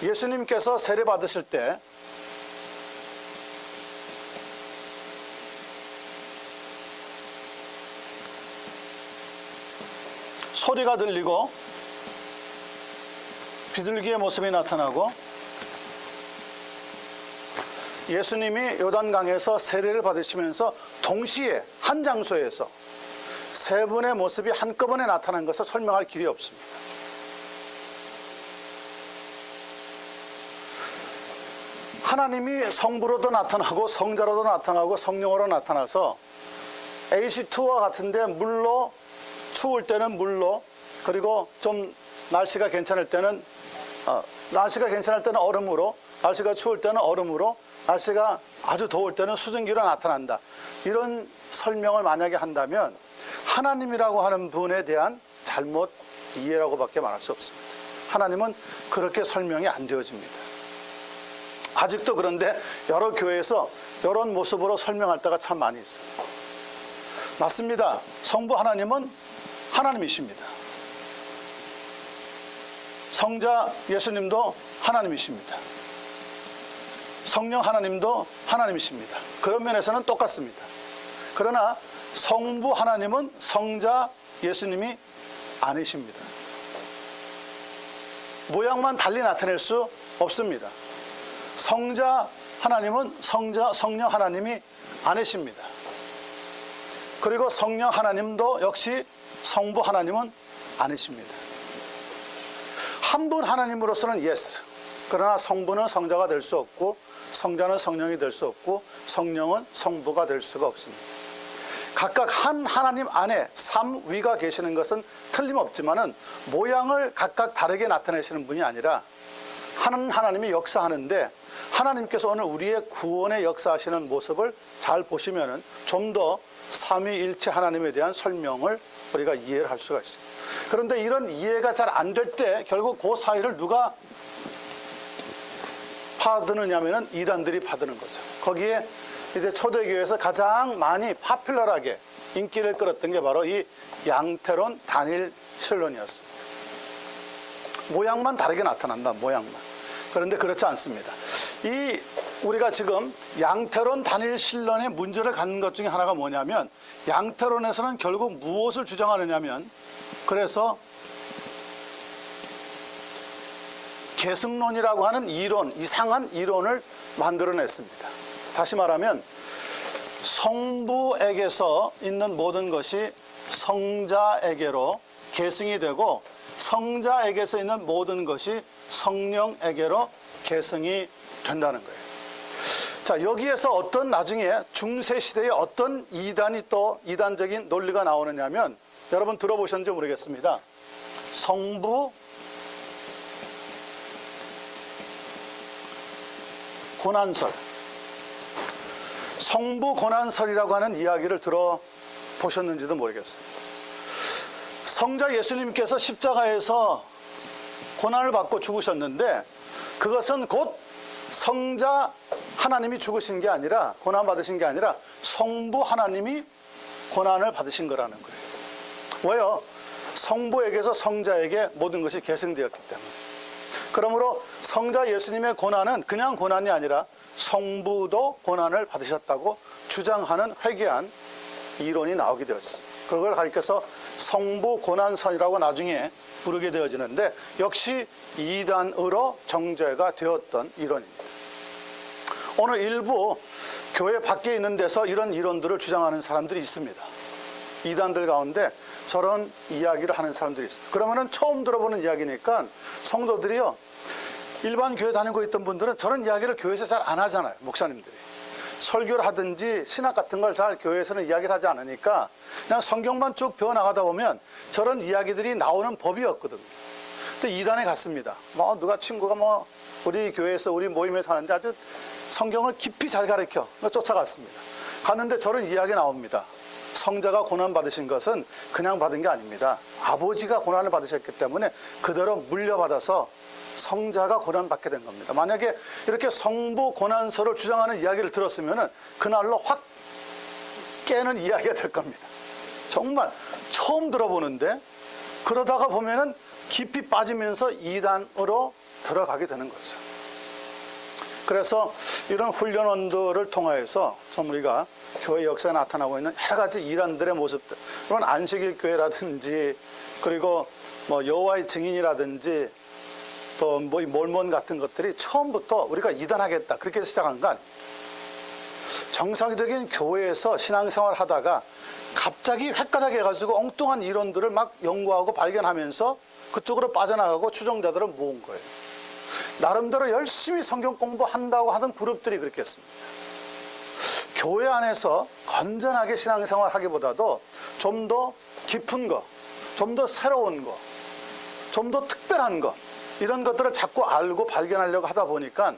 예수님께서 세례 받으실 때 소리가 들리고 비둘기의 모습이 나타나고 예수님이 요단강에서 세례를 받으시면서 동시에 한 장소에서 세 분의 모습이 한꺼번에 나타난 것을 설명할 길이 없습니다. 하나님이 성부로도 나타나고 성자로도 나타나고 성령으로 나타나서 H2와 같은데 물로 추울 때는 물로 그리고 좀 날씨가 괜찮을 때는 얼음으로 날씨가 추울 때는 얼음으로 날씨가 아주 더울 때는 수증기로 나타난다. 이런 설명을 만약에 한다면 하나님이라고 하는 분에 대한 잘못 이해라고밖에 말할 수 없습니다. 하나님은 그렇게 설명이 안 되어집니다. 아직도 그런데 여러 교회에서 이런 모습으로 설명할 때가 참 많이 있습니다. 맞습니다. 성부 하나님은 하나님이십니다. 성자 예수님도 하나님이십니다. 성령 하나님도 하나님이십니다. 그런 면에서는 똑같습니다. 그러나 성부 하나님은 성자 예수님이 아니십니다. 모양만 달리 나타낼 수 없습니다. 성자 하나님은 성령 하나님이 아니십니다. 그리고 성령 하나님도 역시 성부 하나님은 아니십니다. 한 분 하나님으로서는 yes. 그러나 성부는 성자가 될 수 없고 성자는 성령이 될 수 없고 성령은 성부가 될 수가 없습니다. 각각 한 하나님 안에 삼위가 계시는 것은 틀림없지만은 모양을 각각 다르게 나타내시는 분이 아니라 한 하나님이 역사하는데 하나님께서 오늘 우리의 구원에 역사하시는 모습을 잘 보시면은 좀 더 삼위일체 하나님에 대한 설명을 우리가 이해를 할 수가 있습니다. 그런데 이런 이해가 잘 안 될 때 결국 그 사이를 누가 파드느냐면은 이단들이 파드는 거죠. 거기에 이제 초대교회에서 가장 많이 파퓰러하게 인기를 끌었던 게 바로 이 양태론 단일 신론이었습니다. 모양만 다르게 나타난다, 모양만. 그런데 그렇지 않습니다. 이 우리가 지금 양태론 단일 신론의 문제를 갖는 것 중에 하나가 뭐냐면, 양태론에서는 결국 무엇을 주장하느냐면, 그래서 계승론이라고 하는 이론, 이상한 이론을 만들어냈습니다. 다시 말하면 성부에게서 있는 모든 것이 성자에게로 계승이 되고, 성자에게서 있는 모든 것이 성령에게로 계승이 된다는 거예요. 자, 여기에서 어떤 나중에 중세 시대에 어떤 이단이 또 이단적인 논리가 나오느냐면, 여러분 들어보셨는지 모르겠습니다. 성부 고난설, 성부 고난설이라고 하는 이야기를 들어보셨는지도 모르겠습니다. 성자 예수님께서 십자가에서 고난을 받고 죽으셨는데, 그것은 곧 성자 하나님이 죽으신 게 아니라, 고난 받으신 게 아니라 성부 하나님이 고난을 받으신 거라는 거예요. 왜요? 성부에게서 성자에게 모든 것이 계승되었기 때문에. 그러므로 성자 예수님의 고난은 그냥 고난이 아니라 성부도 고난을 받으셨다고 주장하는 회개한 이론이 나오게 되었습니다. 그걸 가리켜서 성부 고난선이라고 나중에 부르게 되어지는데, 역시 이단으로 정죄가 되었던 이론입니다. 오늘 일부 교회 밖에 있는 데서 이런 이론들을 주장하는 사람들이 있습니다. 이단들 가운데 저런 이야기를 하는 사람들이 있습니다. 그러면은 처음 들어보는 이야기니까 성도들이요, 일반 교회 다니고 있던 분들은 저런 이야기를 교회에서 잘 안 하잖아요. 목사님들이 설교를 하든지 신학 같은 걸 잘 교회에서는 이야기를 하지 않으니까 그냥 성경만 쭉 배워나가다 보면 저런 이야기들이 나오는 법이 없거든요. 근데 이단에 갔습니다. 누가 친구가 우리 교회에서 우리 모임에서 하는데 아주 성경을 깊이 잘 가르쳐 쫓아갔습니다. 갔는데 저런 이야기 나옵니다. 성자가 고난 받으신 것은 그냥 받은 게 아닙니다. 아버지가 고난을 받으셨기 때문에 그대로 물려받아서 성자가 고난받게 된 겁니다. 만약에 이렇게 성부 고난설을 주장하는 이야기를 들었으면 그날로 확 깨는 이야기가 될 겁니다. 정말 처음 들어보는데, 그러다가 보면은 깊이 빠지면서 이단으로 들어가게 되는 거죠. 그래서 이런 훈련원들을 통하여서 좀 우리가 교회 역사에 나타나고 있는 여러 가지 이단들의 모습들, 그런 안식일 교회라든지, 그리고 여호와의 증인이라든지, 또 몰몬 같은 것들이 처음부터 우리가 이단하겠다 그렇게 시작한 거 아니에요. 정상적인 교회에서 신앙생활 하다가 갑자기 획가닥 해가지고 엉뚱한 이론들을 막 연구하고 발견하면서 그쪽으로 빠져나가고 추종자들을 모은 거예요. 나름대로 열심히 성경 공부한다고 하던 그룹들이 그렇게 했습니다. 교회 안에서 건전하게 신앙생활 하기보다도 좀 더 깊은 거, 좀 더 새로운 거, 좀 더 특별한 것, 이런 것들을 자꾸 알고 발견하려고 하다 보니까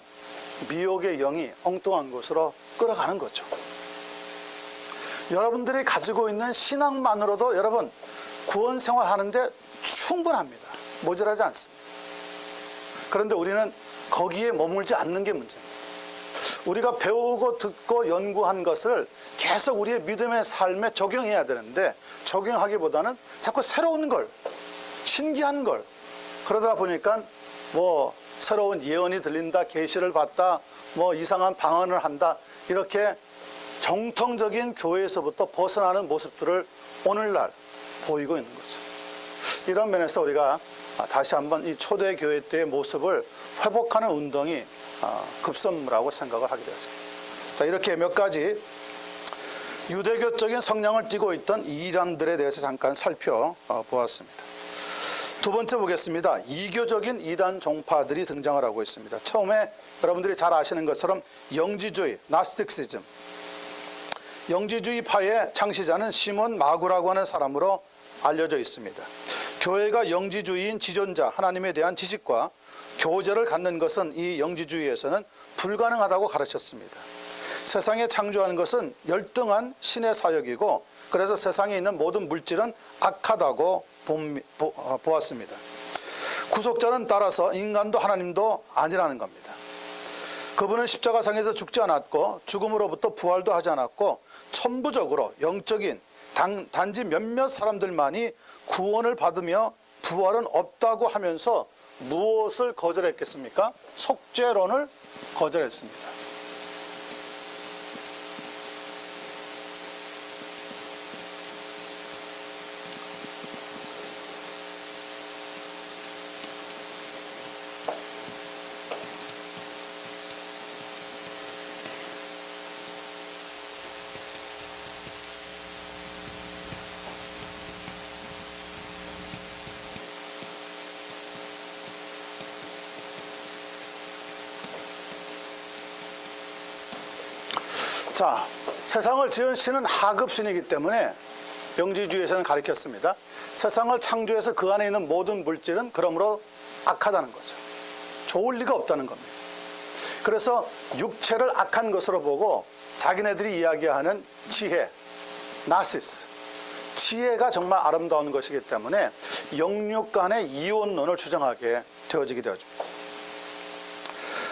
미혹의 영이 엉뚱한 곳으로 끌어가는 거죠. 여러분들이 가지고 있는 신앙만으로도 여러분 구원 생활하는데 충분합니다. 모자라지 않습니다. 그런데 우리는 거기에 머물지 않는 게 문제입니다. 우리가 배우고 듣고 연구한 것을 계속 우리의 믿음의 삶에 적용해야 되는데, 적용하기보다는 자꾸 새로운 걸, 신기한 걸, 그러다 보니까 새로운 예언이 들린다, 계시를 봤다, 이상한 방언을 한다, 이렇게 정통적인 교회에서부터 벗어나는 모습들을 오늘날 보이고 있는 거죠. 이런 면에서 우리가 다시 한번 이 초대교회 때의 모습을 회복하는 운동이 급선무라고 생각을 하게 되었습니다. 자, 이렇게 몇 가지 유대교적인 성향을 띠고 있던 이단들에 대해서 잠깐 살펴보았습니다. 두 번째 보겠습니다. 이교적인 이단 종파들이 등장을 하고 있습니다. 처음에 여러분들이 잘 아시는 것처럼 영지주의, 나스틱시즘, 영지주의파의 창시자는 시몬 마구라고 하는 사람으로 알려져 있습니다. 교회가 영지주의인 지존자 하나님에 대한 지식과 교제를 갖는 것은 이 영지주의에서는 불가능하다고 가르쳤습니다. 세상에 창조한 것은 열등한 신의 사역이고, 그래서 세상에 있는 모든 물질은 악하다고 보았습니다. 구속자는 따라서 인간도 하나님도 아니라는 겁니다. 그분은 십자가상에서 죽지 않았고 죽음으로부터 부활도 하지 않았고 천부적으로 영적인 단지 몇몇 사람들만이 구원을 받으며 부활은 없다고 하면서 무엇을 거절했겠습니까? 속죄론을 거절했습니다. 자, 세상을 지은 신은 하급신이기 때문에 영지주의에서는 가르쳤습니다. 세상을 창조해서 그 안에 있는 모든 물질은 그러므로 악하다는 거죠. 좋을 리가 없다는 겁니다. 그래서 육체를 악한 것으로 보고 자기네들이 이야기하는 지혜, 나시스, 지혜가 정말 아름다운 것이기 때문에 영육 간의 이혼론을 주장하게 되어지게 되어집니다.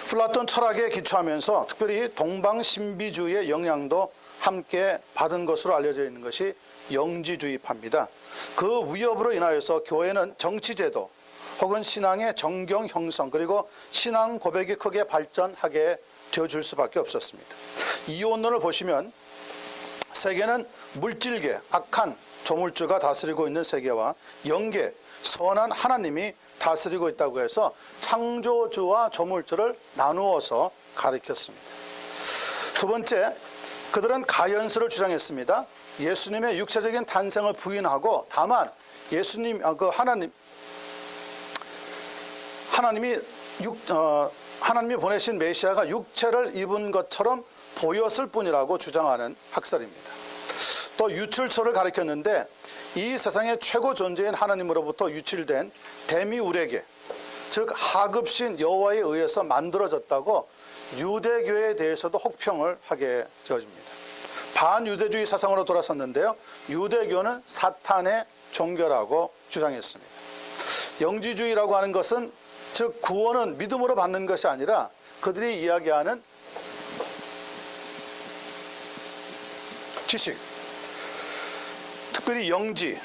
플라톤 철학에 기초하면서 특별히 동방신비주의의 영향도 함께 받은 것으로 알려져 있는 것이 영지주의파입니다. 그 위협으로 인하여서 교회는 정치제도 혹은 신앙의 정경 형성 그리고 신앙 고백이 크게 발전하게 되어줄 수밖에 없었습니다. 이혼론을 보시면 세계는 물질계, 악한 조물주가 다스리고 있는 세계와 영계, 선한 하나님이 다스리고 있다고 해서 창조주와 조물주를 나누어서 가리켰습니다. 두 번째, 그들은 가연스를 주장했습니다. 예수님의 육체적인 탄생을 부인하고 다만 하나님이 보내신 메시아가 육체를 입은 것처럼 보였을 뿐이라고 주장하는 학설입니다. 또 유출처를 가리켰는데 이 세상의 최고 존재인 하나님으로부터 유출된 데미우레게, 즉 하급신 여호와에 의해서 만들어졌다고 유대교에 대해서도 혹평을 하게 되어집니다. 반유대주의 사상으로 돌아섰는데요. 유대교는 사탄의 종교라고 주장했습니다. 영지주의라고 하는 것은 즉 구원은 믿음으로 받는 것이 아니라 그들이 이야기하는 지식, 특별히 영지,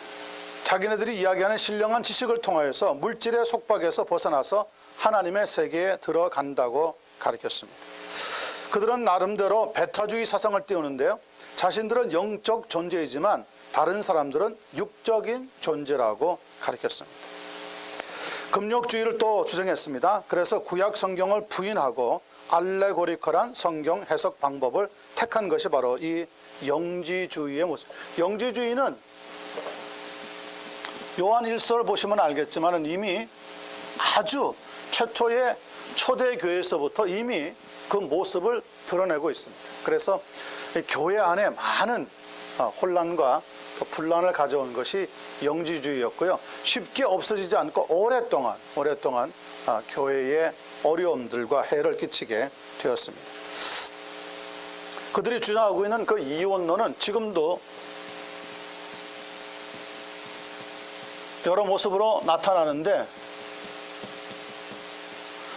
자기네들이 이야기하는 신령한 지식을 통하여서 물질의 속박에서 벗어나서 하나님의 세계에 들어간다고 가르쳤습니다. 그들은 나름대로 베타주의 사상을 띄우는데요. 자신들은 영적 존재이지만 다른 사람들은 육적인 존재라고 가르쳤습니다. 금욕주의를 또 주장했습니다. 그래서 구약 성경을 부인하고 알레고리컬한 성경 해석 방법을 택한 것이 바로 이 영지주의의 모습. 영지주의는 요한 1서를 보시면 알겠지만 이미 아주 최초의 초대교회에서부터 이미 그 모습을 드러내고 있습니다. 그래서 교회 안에 많은 혼란과 분란을 가져온 것이 영지주의였고요. 쉽게 없어지지 않고 오랫동안 교회에 어려움들과 해를 끼치게 되었습니다. 그들이 주장하고 있는 그 이혼론은 지금도 여러 모습으로 나타나는데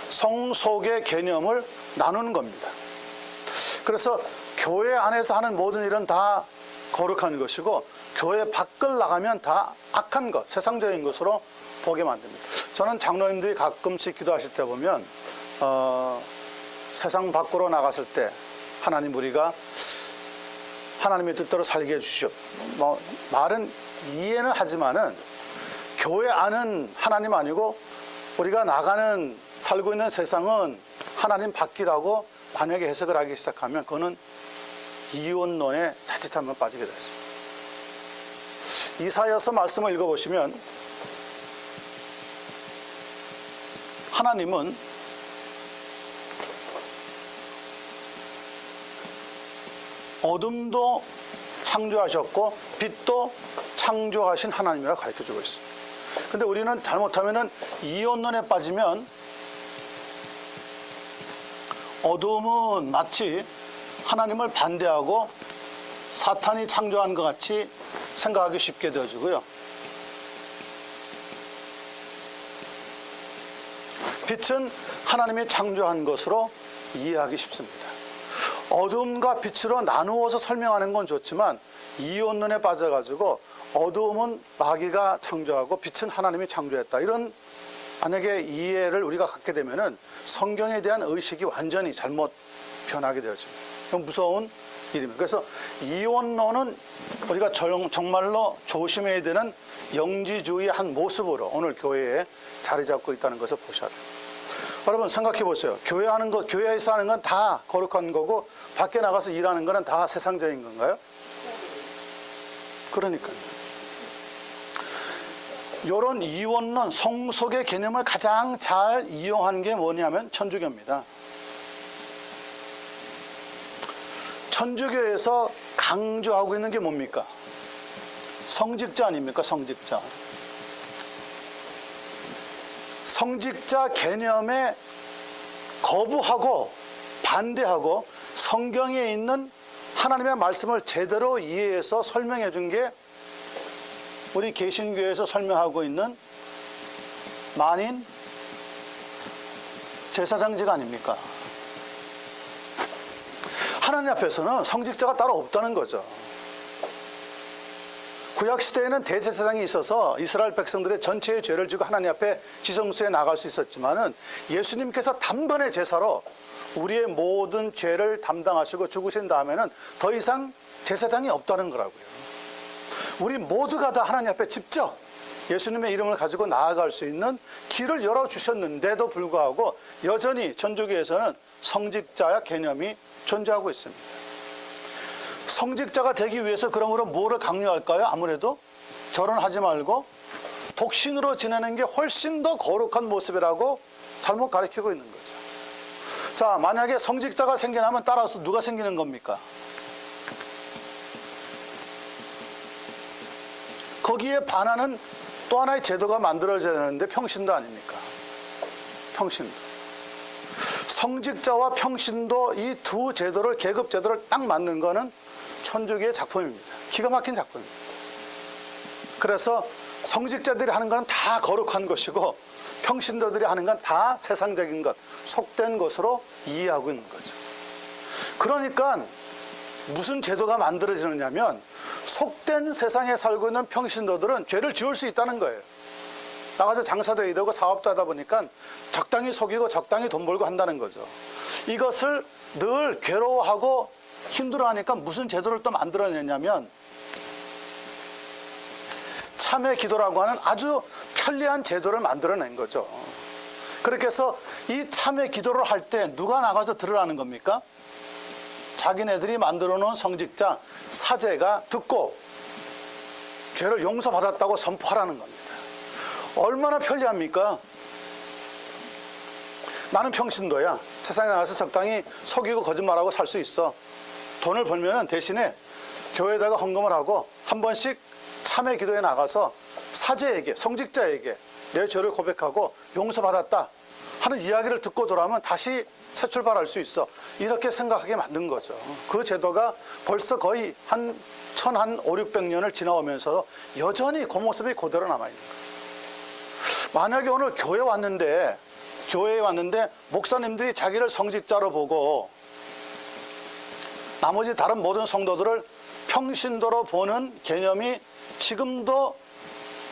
성속의 개념을 나누는 겁니다. 그래서 교회 안에서 하는 모든 일은 다 거룩한 것이고 교회 밖을 나가면 다 악한 것, 세상적인 것으로 보게 만듭니다. 저는 장로님들이 가끔씩 기도하실 때 보면 세상 밖으로 나갔을 때 하나님 우리가 하나님의 뜻대로 살게 해주시오. 말은 이해는 하지만은 교회 안은 하나님 아니고 우리가 나가는 살고 있는 세상은 하나님 밖이라고 만약에 해석을 하기 시작하면 그거는 이혼론에 자칫하면 빠지게 되었습니다. 이사야서 말씀을 읽어보시면 하나님은 어둠도 창조하셨고 빛도 창조하신 하나님이라고 가르쳐주고 있습니다. 근데 우리는 잘못하면 이혼론에 빠지면 어둠은 마치 하나님을 반대하고 사탄이 창조한 것 같이 생각하기 쉽게 되어지고요. 빛은 하나님이 창조한 것으로 이해하기 쉽습니다. 어둠과 빛으로 나누어서 설명하는 건 좋지만 이원론에 빠져가지고 어두움은 마귀가 창조하고 빛은 하나님이 창조했다, 이런 만약에 이해를 우리가 갖게 되면은 성경에 대한 의식이 완전히 잘못 변하게 되어집니다. 무서운 일입니다. 그래서 이원론은 우리가 정말로 조심해야 되는 영지주의의 한 모습으로 오늘 교회에 자리 잡고 있다는 것을 보셔야 돼요. 여러분 생각해 보세요. 교회에서 하는 건 다 거룩한 거고 밖에 나가서 일하는 거는 다 세상적인 건가요? 그러니까요. 이런 이원론, 성속의 개념을 가장 잘 이용한 게 뭐냐면 천주교입니다. 천주교에서 강조하고 있는 게 뭡니까? 성직자 아닙니까? 성직자. 성직자 개념에 거부하고 반대하고 성경에 있는 하나님의 말씀을 제대로 이해해서 설명해 준 게 우리 개신교에서 설명하고 있는 만인 제사장직 아닙니까? 하나님 앞에서는 성직자가 따로 없다는 거죠. 구약시대에는 대제사장이 있어서 이스라엘 백성들의 전체의 죄를 지고 하나님 앞에 지성소에 나갈 수 있었지만은 예수님께서 단번에 제사로 우리의 모든 죄를 담당하시고 죽으신 다음에는 더 이상 제사장이 없다는 거라고요. 우리 모두가 다 하나님 앞에 직접 예수님의 이름을 가지고 나아갈 수 있는 길을 열어주셨는데도 불구하고 여전히 천주교에서는 성직자의 개념이 존재하고 있습니다. 성직자가 되기 위해서 그러므로 뭐를 강요할까요? 아무래도 결혼하지 말고 독신으로 지내는 게 훨씬 더 거룩한 모습이라고 잘못 가르치고 있는 거죠. 자, 만약에 성직자가 생겨나면 따라서 누가 생기는 겁니까? 거기에 반하는 또 하나의 제도가 만들어져야 되는데 평신도 아닙니까? 평신도. 성직자와 평신도 이 두 제도를, 계급 제도를 딱 만든 거는 천주교의 작품입니다. 기가 막힌 작품입니다. 그래서 성직자들이 하는 건 다 거룩한 것이고 평신도들이 하는 건 다 세상적인 것, 속된 것으로 이해하고 있는 거죠. 그러니까 무슨 제도가 만들어지느냐면 속된 세상에 살고 있는 평신도들은 죄를 지을 수 있다는 거예요. 나가서 장사도 해야 되고 사업도 하다 보니까 적당히 속이고 적당히 돈 벌고 한다는 거죠. 이것을 늘 괴로워하고 힘들어하니까 무슨 제도를 또 만들어내냐면 참회 기도라고 하는 아주 편리한 제도를 만들어낸 거죠. 그렇게 해서 이 참회 기도를 할 때 누가 나가서 들으라는 겁니까? 자기네들이 만들어 놓은 성직자 사제가 듣고 죄를 용서받았다고 선포하라는 겁니다. 얼마나 편리합니까? 나는 평신도야. 세상에 나가서 적당히 속이고 거짓말하고 살 수 있어. 돈을 벌면 대신에 교회에다가 헌금을 하고 한 번씩 참회 기도에 나가서 사제에게, 성직자에게 내 죄를 고백하고 용서받았다 하는 이야기를 듣고 돌아오면 다시 새 출발할 수 있어. 이렇게 생각하게 만든 거죠. 그 제도가 벌써 거의 한 1500~1600년을 지나오면서 여전히 그 모습이 그대로 남아있는 거예요. 만약에 오늘 교회에 왔는데 목사님들이 자기를 성직자로 보고 나머지 다른 모든 성도들을 평신도로 보는 개념이 지금도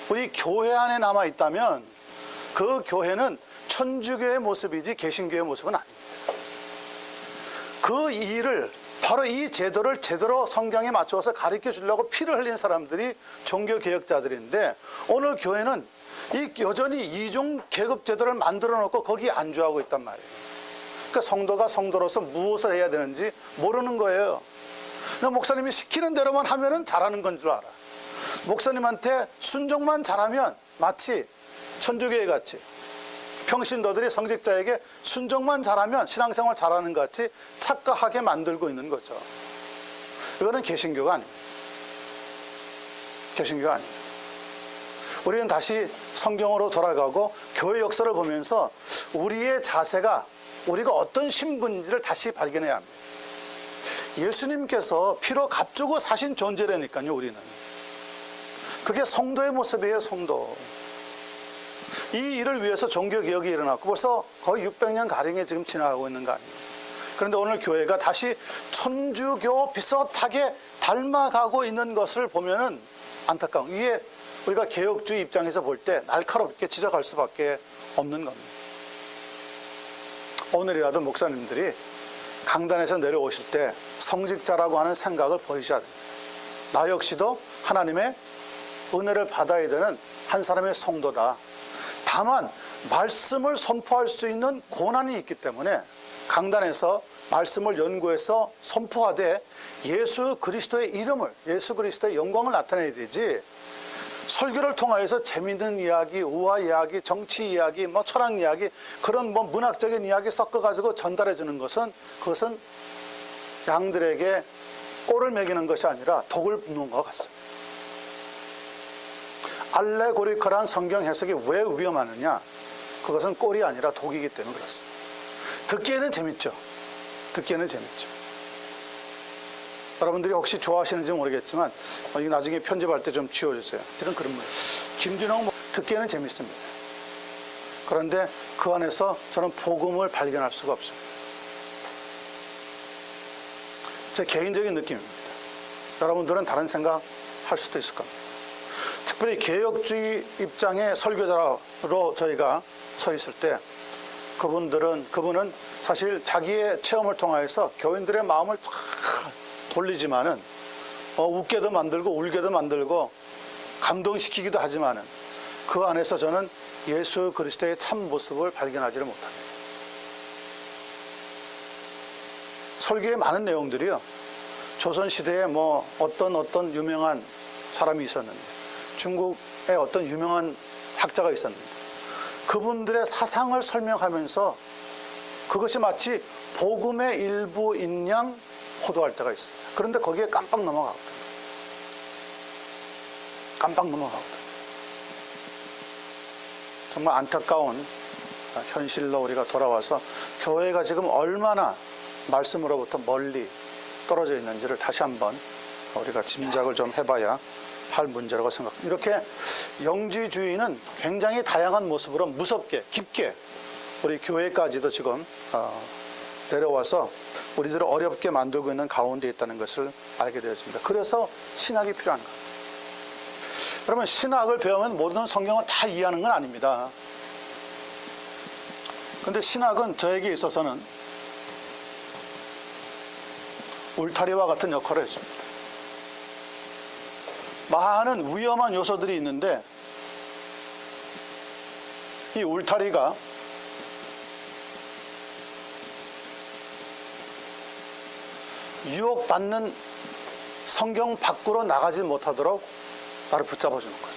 우리 교회 안에 남아있다면 그 교회는 천주교의 모습이지 개신교의 모습은 아닙니다. 그 일을, 바로 이 제도를 제대로 성경에 맞추어서 가르쳐 주려고 피를 흘린 사람들이 종교개혁자들인데 오늘 교회는 여전히 이종 계급 제도를 만들어 놓고 거기에 안주하고 있단 말이에요. 그러니까 성도가 성도로서 무엇을 해야 되는지 모르는 거예요. 목사님이 시키는 대로만 하면은 잘하는 건 줄 알아. 목사님한테 순종만 잘하면 마치 천주교회 같이 평신도들이 성직자에게 순종만 잘하면 신앙생활 잘하는 것 같이 착각하게 만들고 있는 거죠. 이거는 개신교가 아닙니다. 개신교가 아닙니다. 우리는 다시 성경으로 돌아가고 교회 역사를 보면서 우리의 자세가, 우리가 어떤 신분인지를 다시 발견해야 합니다. 예수님께서 피로 값주고 사신 존재라니까요. 우리는 그게 성도의 모습이에요. 성도. 이 일을 위해서 종교개혁이 일어났고 벌써 거의 600년 가량이 지금 지나가고 있는 거 아니에요. 그런데 오늘 교회가 다시 천주교 비슷하게 닮아가고 있는 것을 보면은 안타까운, 이게 우리가 개혁주의 입장에서 볼 때 날카롭게 지적할 수밖에 없는 겁니다. 오늘이라도 목사님들이 강단에서 내려오실 때 성직자라고 하는 생각을 버리셔야 됩니다. 나 역시도 하나님의 은혜를 받아야 되는 한 사람의 성도다. 다만 말씀을 선포할 수 있는 고난이 있기 때문에 강단에서 말씀을 연구해서 선포하되 예수 그리스도의 이름을, 예수 그리스도의 영광을 나타내야 되지, 설교를 통하여서 재미있는 이야기, 우화 이야기, 정치 이야기, 철학 이야기, 그런 문학적인 이야기 섞어가지고 전달해 주는 것은, 그것은 양들에게 꼴을 먹이는 것이 아니라 독을 붓는 것 같습니다. 알레고리컬한 성경 해석이 왜 위험하느냐? 그것은 꼴이 아니라 독이기 때문에 그렇습니다. 듣기에는 재밌죠. 듣기에는 재밌죠. 여러분들이 혹시 좋아하시는지 모르겠지만 이거 나중에 편집할 때 좀 지워주세요. 그런 말. 김준영 듣기에는 재밌습니다. 그런데 그 안에서 저는 복음을 발견할 수가 없습니다. 제 개인적인 느낌입니다. 여러분들은 다른 생각 할 수도 있을 겁니다. 특별히 개혁주의 입장의 설교자로 저희가 서 있을 때 그분은 사실 자기의 체험을 통해서 교인들의 마음을 쫙 돌리지만은 웃게도 만들고 울게도 만들고 감동시키기도 하지만은 그 안에서 저는 예수 그리스도의 참 모습을 발견하지를 못합니다. 설교의 많은 내용들이요, 조선시대에 어떤 유명한 사람이 있었는데, 중국에 어떤 유명한 학자가 있었는데, 그분들의 사상을 설명하면서 그것이 마치 복음의 일부인 양 호도할 때가 있습니다. 그런데 거기에 깜빡 넘어가거든요. 깜빡 넘어가거든요. 정말 안타까운 현실로 우리가 돌아와서 교회가 지금 얼마나 말씀으로부터 멀리 떨어져 있는지를 다시 한번 우리가 짐작을 좀 해봐야 할 문제라고 생각합니다. 이렇게 영지주의는 굉장히 다양한 모습으로 무섭게 깊게 우리 교회까지도 지금 내려와서 우리들을 어렵게 만들고 있는 가운데 있다는 것을 알게 되었습니다. 그래서 신학이 필요한 겁니다. 여러분, 신학을 배우면 모든 성경을 다 이해하는 건 아닙니다. 그런데 신학은 저에게 있어서는 울타리와 같은 역할을 해줍니다. 많은 위험한 요소들이 있는데 이 울타리가 유혹받는 성경 밖으로 나가지 못하도록 나를 붙잡아주는 거죠.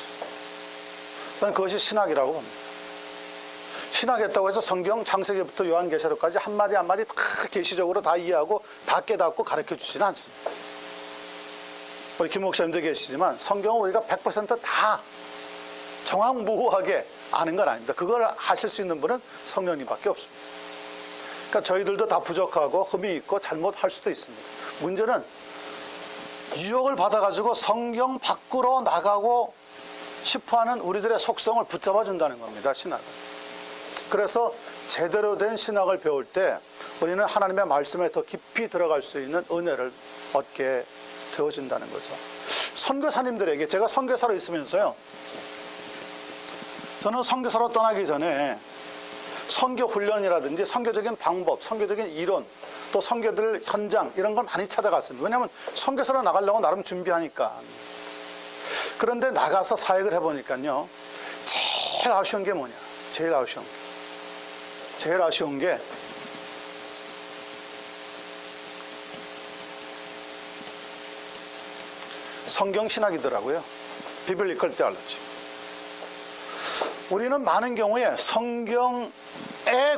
저는 그것이 신학이라고 봅니다. 신학했다고 해서 성경 창세기부터 요한계시록까지 한마디 한마디 다 계시적으로 다 이해하고 다 깨닫고 가르쳐 주지는 않습니다. 우리 김 목사님도 계시지만 성경은 우리가 100% 정확무후하게 아는 건 아닙니다. 그걸 하실 수 있는 분은 성령님밖에 없습니다. 그러니까 저희들도 다 부족하고 흠이 있고 잘못할 수도 있습니다. 문제는 유혹을 받아가지고 성경 밖으로 나가고 싶어하는 우리들의 속성을 붙잡아 준다는 겁니다. 신학은. 그래서 제대로 된 신학을 배울 때 우리는 하나님의 말씀에 더 깊이 들어갈 수 있는 은혜를 얻게 되어진다는 거죠. 선교사님들에게, 제가 선교사로 있으면서요, 저는 선교사로 떠나기 전에 선교 훈련이라든지 선교적인 방법, 선교적인 이론, 또 선교들 현장 이런 걸 많이 찾아갔습니다. 왜냐하면 선교사로 나가려고 나름 준비하니까. 그런데 나가서 사역을 해보니까요, 제일 아쉬운 게 뭐냐? 제일 아쉬운 게 성경신학이더라고요. 비블리컬 테올로지. 우리는 많은 경우에 성경에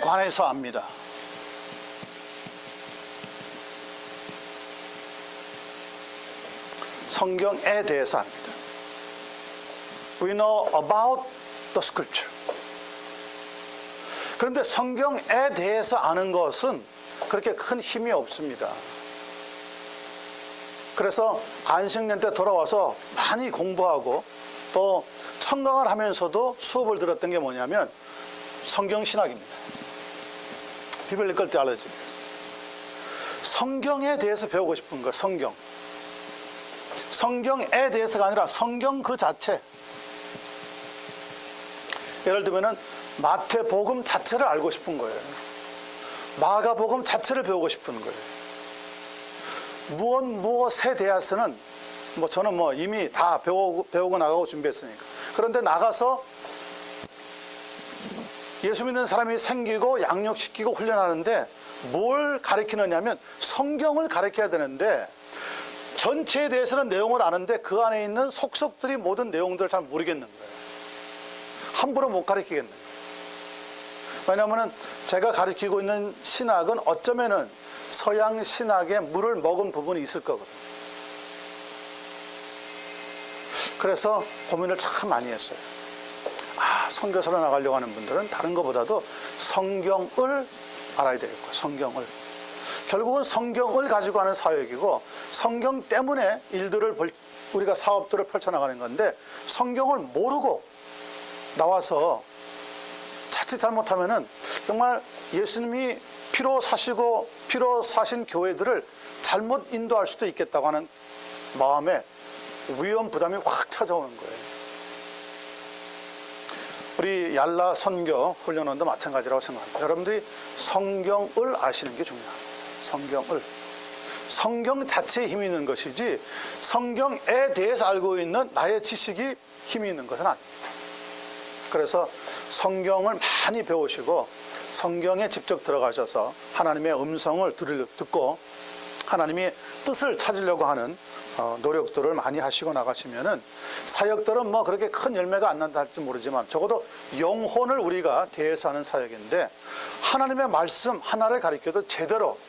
관해서 압니다. 성경에 대해서 압니다. We know about the scripture. 그런데 성경에 대해서 아는 것은 그렇게 큰 힘이 없습니다. 그래서 안식년 때 돌아와서 많이 공부하고 또 청강을 하면서도 수업을 들었던 게 뭐냐면 성경신학입니다. 비블리컬 테올로지. 성경에 대해서 배우고 싶은 거예요. 성경에 대해서가 아니라 성경 그 자체. 예를 들면은 마태복음 자체를 알고 싶은 거예요. 마가복음 자체를 배우고 싶은 거예요. 무엇에 대해서는 저는 이미 다 배우고 나가고 준비했으니까. 그런데 나가서 예수 믿는 사람이 생기고 양육시키고 훈련하는데 뭘 가르치느냐면 성경을 가르쳐야 되는데, 전체에 대해서는 내용을 아는데 그 안에 있는 속속들이 모든 내용들을 잘 모르겠는 거예요. 함부로 못 가르치겠는 거예요. 왜냐하면 제가 가르치고 있는 신학은 어쩌면은 서양 신학의 물을 먹은 부분이 있을 거거든요. 그래서 고민을 참 많이 했어요. 선교사로 나가려고 하는 분들은 다른 것보다도 성경을 알아야 되겠고, 성경을. 결국은 성경을 가지고 하는 사역이고, 성경 때문에 우리가 사업들을 펼쳐나가는 건데, 성경을 모르고 나와서 자칫 잘못하면은 정말 예수님이 피로 사신 교회들을 잘못 인도할 수도 있겠다고 하는 마음에 위험 부담이 확 찾아오는 거예요. 우리 얄라 선교 훈련원도 마찬가지라고 생각합니다. 여러분들이 성경을 아시는 게 중요합니다. 성경 자체에 힘이 있는 것이지 성경에 대해서 알고 있는 나의 지식이 힘이 있는 것은 아닙니다. 그래서 성경을 많이 배우시고 성경에 직접 들어가셔서 하나님의 음성을 듣고 하나님의 뜻을 찾으려고 하는 노력들을 많이 하시고 나가시면은 사역들은 그렇게 큰 열매가 안 난다 할지 모르지만 적어도 영혼을 우리가 대해서 하는 사역인데, 하나님의 말씀 하나를 가르쳐도 제대로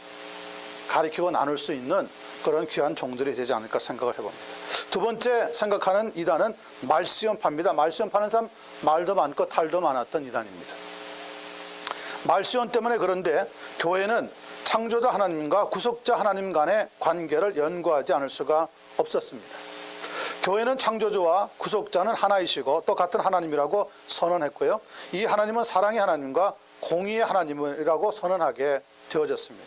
가르치고 나눌 수 있는 그런 귀한 종들이 되지 않을까 생각을 해봅니다. 두 번째 생각하는 이단은 말시온파입니다. 말시온파는 참 말도 많고 탈도 많았던 이단입니다. 말시온 때문에 그런데 교회는 창조자 하나님과 구속자 하나님 간의 관계를 연구하지 않을 수가 없었습니다. 교회는 창조주와 구속자는 하나이시고 또 같은 하나님이라고 선언했고요. 이 하나님은 사랑의 하나님과 공의의 하나님이라고 선언하게 되어졌습니다.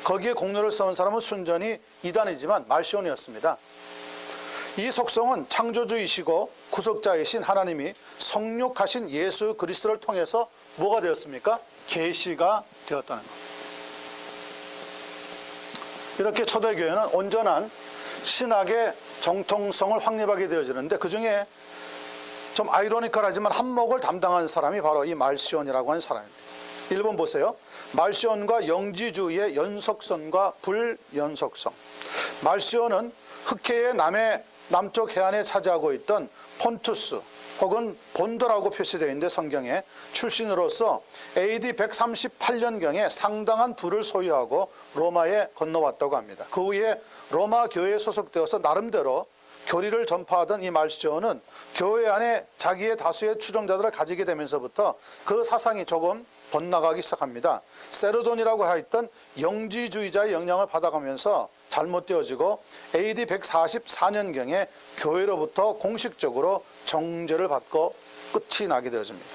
거기에 공로를 세운 사람은 순전히 이단이지만 말시온이었습니다. 이 속성은 창조주이시고 구속자이신 하나님이 성육하신 예수 그리스도를 통해서 뭐가 되었습니까? 계시가 되었다는 겁니다. 이렇게 초대교회는 온전한 신학의 정통성을 확립하게 되어지는데, 그 중에 좀 아이러니컬하지만 한몫을 담당한 사람이 바로 이 말시온이라고 하는 사람입니다. 1번 보세요. 말시온과 영지주의의 연속성과 불연속성. 말시온은 흑해의 남쪽 해안에 차지하고 있던 폰투스 혹은 본도라고 표시되어 있는데 성경에 출신으로서 AD 138년경에 상당한 부를 소유하고 로마에 건너왔다고 합니다. 그 후에 로마 교회에 소속되어서 나름대로 교리를 전파하던 이 말시온은 교회 안에 자기의 다수의 추종자들을 가지게 되면서부터 그 사상이 조금 번나가기 시작합니다. 세르돈이라고 하였던 영지주의자의 영향을 받아가면서 잘못되어지고 AD 144년경에 교회로부터 공식적으로 정죄를 받고 끝이 나게 되어집니다.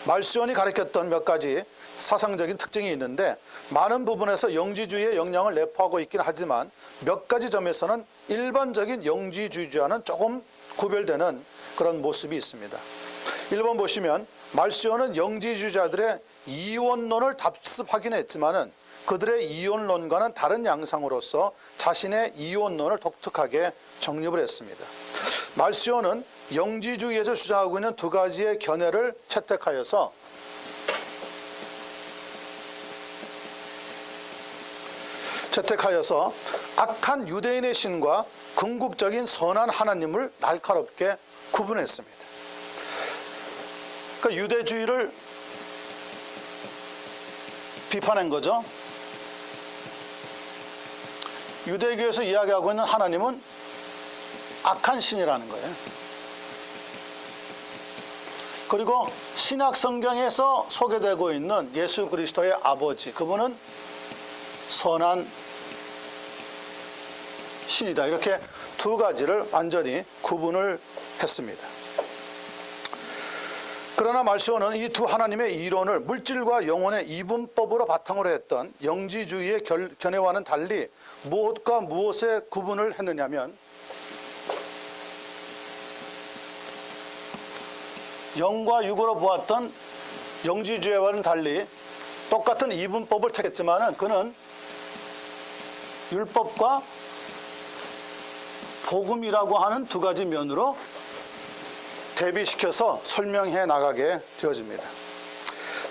말시온이 가르쳤던 몇 가지 사상적인 특징이 있는데, 많은 부분에서 영지주의의 영향을 내포하고 있긴 하지만 몇 가지 점에서는 일반적인 영지주의자와는 조금 구별되는 그런 모습이 있습니다. 1번 보시면 말시온은 영지주의자들의 이원론을 답습하긴 했지만은 그들의 이원론과는 다른 양상으로서 자신의 이원론을 독특하게 정립을 했습니다. 말시온은 영지주의에서 주장하고 있는 두 가지의 견해를 채택하여서 악한 유대인의 신과 궁극적인 선한 하나님을 날카롭게 구분했습니다. 그러니까 유대주의를 비판한 거죠. 유대교에서 이야기하고 있는 하나님은 악한 신이라는 거예요. 그리고 신약 성경에서 소개되고 있는 예수 그리스도의 아버지, 그분은 선한 신이다. 이렇게 두 가지를 완전히 구분을 했습니다. 그러나 말시오는 이 두 하나님의 이론을 물질과 영혼의 이분법으로 바탕으로 했던 영지주의의 견해와는 달리 무엇과 무엇의 구분을 했느냐면 영과 육으로 보았던 영지주의와는 달리 똑같은 이분법을 택했지만은 그는 율법과 복음이라고 하는 두 가지 면으로 대비시켜서 설명해 나가게 되어집니다.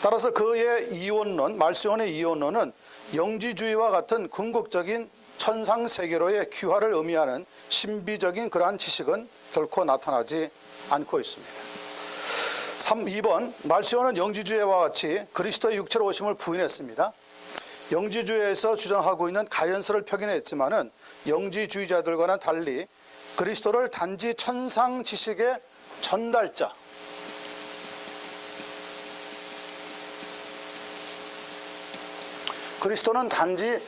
따라서 그의 이원론, 말시온의 이원론은 영지주의와 같은 궁극적인 천상세계로의 귀화를 의미하는 신비적인 그러한 지식은 결코 나타나지 않고 있습니다. 2번, 말시온은 영지주의와 같이 그리스도의 육체로 오심을 부인했습니다. 영지주의에서 주장하고 있는 가연설을 표현했지만은 영지주의자들과는 달리 그리스도를 단지 천상 지식의 전달자, 그리스도는 단지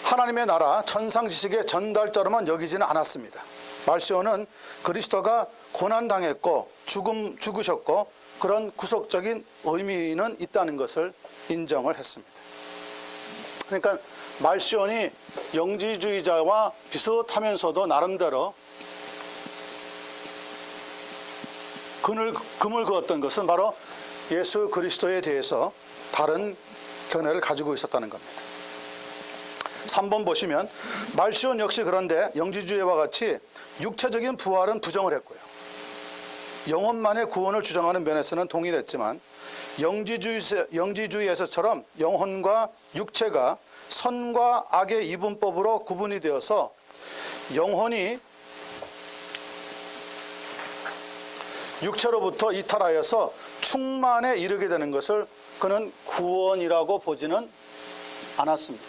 하나님의 나라 천상 지식의 전달자로만 여기지는 않았습니다. 말시오는 그리스도가 고난당했고 죽으셨고 그런 구속적인 의미는 있다는 것을 인정을 했습니다. 그러니까 말시온이 영지주의자와 비슷하면서도 나름대로 금을 그었던 것은 바로 예수 그리스도에 대해서 다른 견해를 가지고 있었다는 겁니다. 3번 보시면 말시온 역시 그런데 영지주의와 같이 육체적인 부활은 부정을 했고요. 영혼만의 구원을 주장하는 면에서는 동일했지만 영지주의에서처럼 영혼과 육체가 선과 악의 이분법으로 구분이 되어서 영혼이 육체로부터 이탈하여서 충만에 이르게 되는 것을 그는 구원이라고 보지는 않았습니다.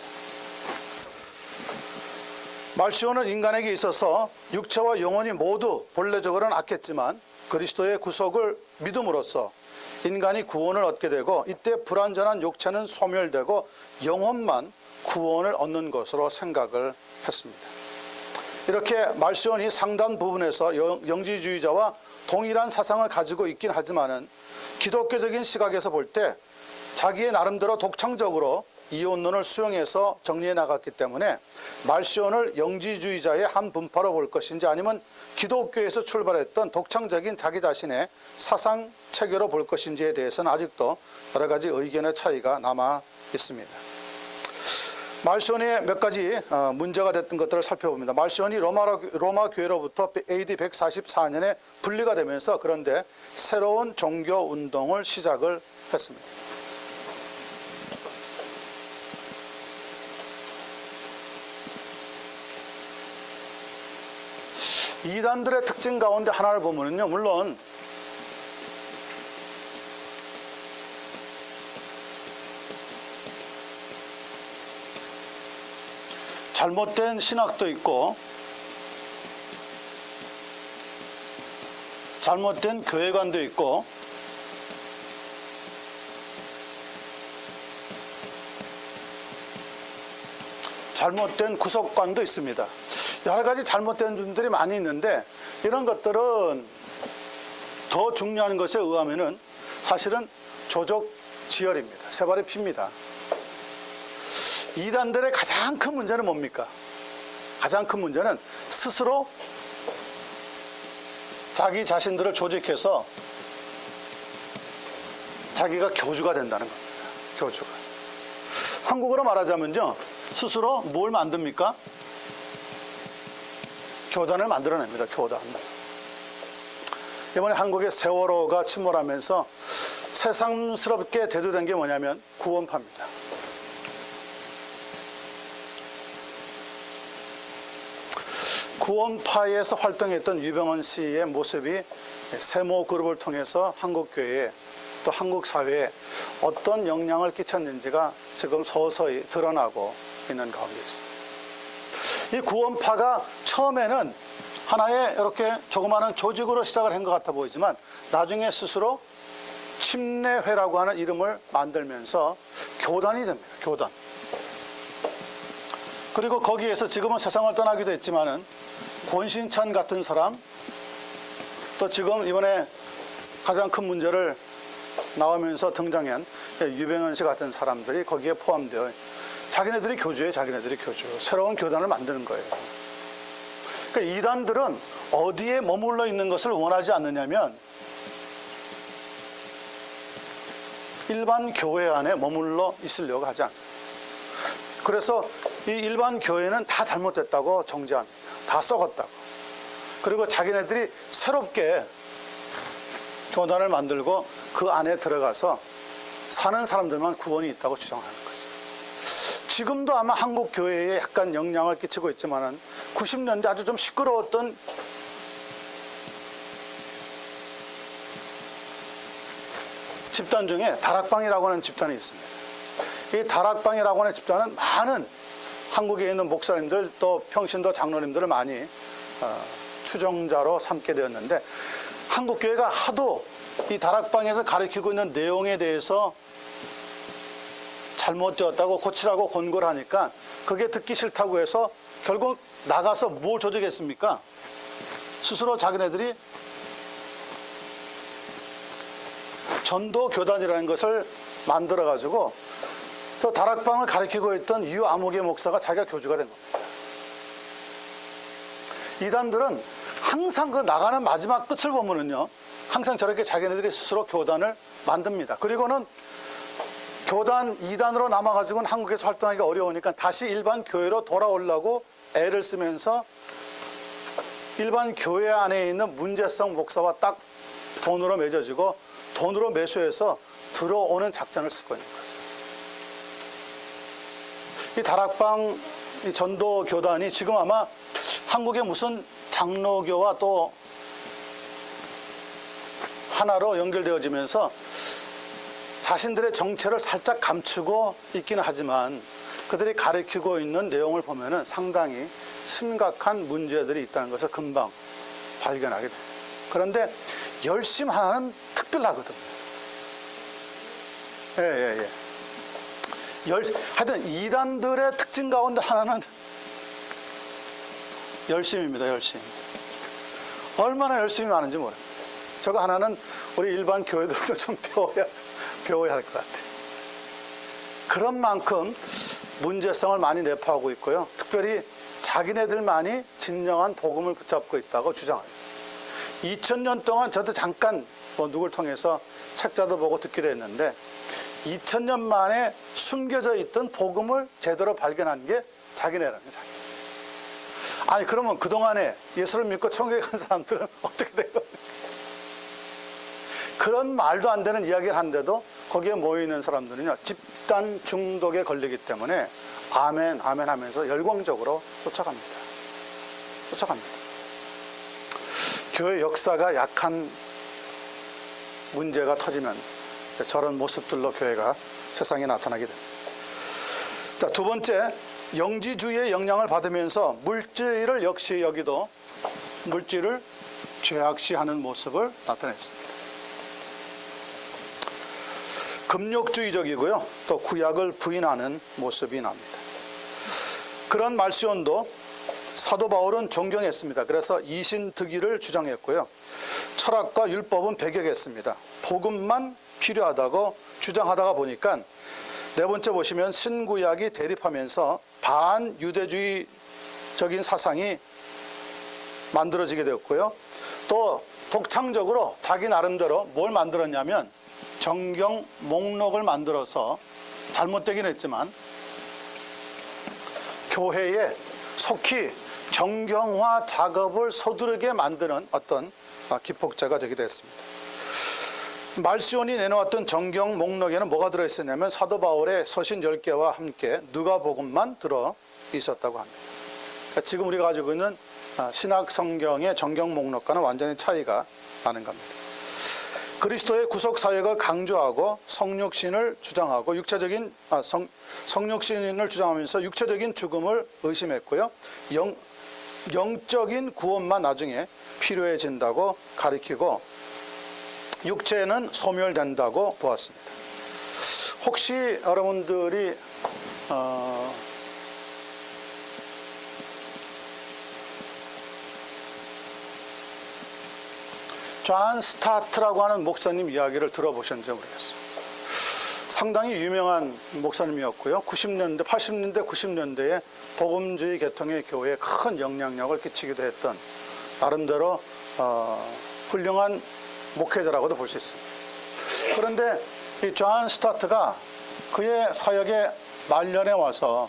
말시온은 인간에게 있어서 육체와 영혼이 모두 본래적으로는 악했지만 그리스도의 구속을 믿음으로써 인간이 구원을 얻게 되고 이때 불완전한 육체는 소멸되고 영혼만 구원을 얻는 것으로 생각을 했습니다. 이렇게 말시온이 상당 부분에서 영지주의자와 동일한 사상을 가지고 있긴 하지만은 기독교적인 시각에서 볼 때 자기의 나름대로 독창적으로 이원론을 수용해서 정리해 나갔기 때문에 말시온을 영지주의자의 한 분파로 볼 것인지 아니면 기독교에서 출발했던 독창적인 자기 자신의 사상 체계로 볼 것인지에 대해서는 아직도 여러 가지 의견의 차이가 남아 있습니다. 말시온의 몇 가지 문제가 됐던 것들을 살펴봅니다. 말시온이 로마 교회로부터 AD 144년에 분리가 되면서 그런데 새로운 종교 운동을 시작을 했습니다. 이단들의 특징 가운데 하나를 보면요, 물론 잘못된 신학도 있고 잘못된 교회관도 있고 잘못된 구속관도 있습니다. 여러 가지 잘못된 분들이 많이 있는데 이런 것들은 더 중요한 것에 의하면은 사실은 조족지혈입니다. 세발의 피입니다. 이단들의 가장 큰 문제는 뭡니까? 가장 큰 문제는 스스로 자기 자신들을 조직해서 자기가 교주가 된다는 겁니다. 교주가. 한국어로 말하자면요, 스스로 뭘 만듭니까? 교단을 만들어냅니다. 교단. 이번에 한국의 세월호가 침몰하면서 새삼스럽게 대두된 게 뭐냐면 구원파입니다. 구원파에서 활동했던 유병헌 씨의 모습이 세모 그룹을 통해서 한국교회에 또 한국 사회에 어떤 영향을 끼쳤는지가 지금 서서히 드러나고 있는 가운데 있습니다. 이 구원파가 처음에는 하나의 이렇게 조그마한 조직으로 시작을 한 것 같아 보이지만 나중에 스스로 침례회라고 하는 이름을 만들면서 교단이 됩니다. 교단. 그리고 거기에서 지금은 세상을 떠나기도 했지만은 권신찬 같은 사람, 또 지금 이번에 가장 큰 문제를 나오면서 등장한 유병현 씨 같은 사람들이 거기에 포함되어 자기네들이 교주예요. 자기네들이 교주. 새로운 교단을 만드는 거예요. 그러니까 이단들은 어디에 머물러 있는 것을 원하지 않느냐면 일반 교회 안에 머물러 있으려고 하지 않습니다. 그래서 이 일반 교회는 다 잘못됐다고 정죄합니다. 다 썩었다고. 그리고 자기네들이 새롭게 교단을 만들고 그 안에 들어가서 사는 사람들만 구원이 있다고 주장하는 거죠. 지금도 아마 한국 교회에 약간 영향을 끼치고 있지만은 90년대 아주 좀 시끄러웠던 집단 중에 다락방이라고 하는 집단이 있습니다. 이 다락방이라고 하는 집단은 많은 한국에 있는 목사님들 또 평신도 장로님들을 많이 추종자로 삼게 되었는데 한국교회가 하도 이 다락방에서 가르치고 있는 내용에 대해서 잘못되었다고 고치라고 권고를 하니까 그게 듣기 싫다고 해서 결국 나가서 뭘 조직했습니까? 스스로 자기네들이 전도교단이라는 것을 만들어가지고 또 다락방을 가르치고 있던 유아무개 목사가 자기가 교주가 된 겁니다. 이단들은 항상 그 나가는 마지막 끝을 보면은요, 항상 저렇게 자기네들이 스스로 교단을 만듭니다. 그리고는 교단 2단으로 남아가지고는 한국에서 활동하기가 어려우니까 다시 일반 교회로 돌아오려고 애를 쓰면서 일반 교회 안에 있는 문제성 목사와 딱 돈으로 맺어지고 돈으로 매수해서 들어오는 작전을 쓰고 있는 거죠. 이 다락방 이 전도 교단이 지금 아마 한국의 무슨 장로교와 또 하나로 연결되어지면서 자신들의 정체를 살짝 감추고 있기는 하지만 그들이 가르치고 있는 내용을 보면은 상당히 심각한 문제들이 있다는 것을 금방 발견하게 됩니다. 그런데 열심 하나는 특별하거든요. 예. 하여튼 이단들의 특징 가운데 하나는 열심입니다. 열심. 얼마나 열심히 많은지 모릅니다. 저거 하나는 우리 일반 교회들도 좀 배워야 할 것 같아요. 그런 만큼 문제성을 많이 내포하고 있고요. 특별히 자기네들만이 진정한 복음을 붙잡고 있다고 주장합니다. 2000년 동안 저도 잠깐 누굴 통해서 책자도 보고 듣기도 했는데 2000년 만에 숨겨져 있던 복음을 제대로 발견한 게 자기네라는 거예요. 자기네. 아니 그러면 그동안에 예수를 믿고 천국에 간 사람들은 어떻게 된 겁니까? 그런 말도 안 되는 이야기를 하는데도 거기에 모여있는 사람들은요, 집단 중독에 걸리기 때문에 아멘 아멘 하면서 열광적으로 쫓아갑니다. 교회 역사가 약한 문제가 터지면 저런 모습들로 교회가 세상에 나타나게 됩니다. 자, 두 번째, 영지주의의 영향을 받으면서 물질을 역시 여기도 물질을 죄악시하는 모습을 나타냈습니다. 금욕주의적이고요. 또 구약을 부인하는 모습이 납니다. 그런 말시온도 사도 바울은 존경했습니다. 그래서 이신득의를 주장했고요. 철학과 율법은 배격했습니다. 복음만 필요하다고 주장하다가 보니까 네 번째 보시면 신구약이 대립하면서 반유대주의적인 사상이 만들어지게 되었고요. 또 독창적으로 자기 나름대로 뭘 만들었냐면 정경 목록을 만들어서 잘못되긴 했지만 교회에 속히 정경화 작업을 서두르게 만드는 어떤 기폭제가 되기도 했습니다. 말시온이 내놓았던 정경 목록에는 뭐가 들어있었냐면 사도 바울의 서신 10개와 함께 누가복음만 들어 있었다고 합니다. 그러니까 지금 우리가 가지고 있는 신약 성경의 정경 목록과는 완전히 차이가 나는 겁니다. 그리스도의 구속 사역을 강조하고 성육신을 주장하고 성육신을 주장하면서 육체적인 죽음을 의심했고요. 영적인 구원만 나중에 필요해진다고 가리키고 육체는 소멸된다고 보았습니다. 혹시 여러분들이 존 스타트라고 하는 목사님 이야기를 들어보셨는지 모르겠어요. 상당히 유명한 목사님이었고요. 90년대, 80년대, 90년대에 복음주의 계통의 교회에 큰 영향력을 끼치기도 했던 나름대로 훌륭한 목회자라고도 볼 수 있습니다. 그런데 이 존 스타트가 그의 사역의 말년에 와서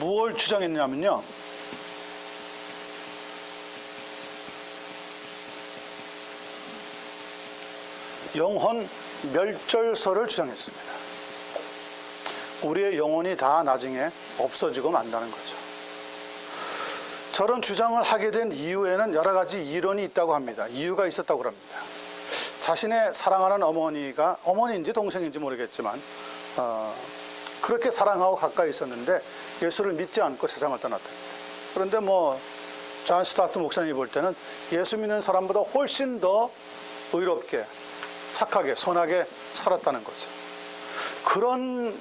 무엇을 주장했냐면요, 영혼 멸절설을 주장했습니다. 우리의 영혼이 다 나중에 없어지고 만다는 거죠. 저런 주장을 하게 된 이유에는 여러 가지 이론이 있다고 합니다. 이유가 있었다고 합니다. 자신의 사랑하는 어머니가, 어머니인지 동생인지 모르겠지만 그렇게 사랑하고 가까이 있었는데 예수를 믿지 않고 세상을 떠났다. 그런데 존 스타트 목사님이 볼 때는 예수 믿는 사람보다 훨씬 더 의롭게, 착하게, 선하게 살았다는 거죠. 그런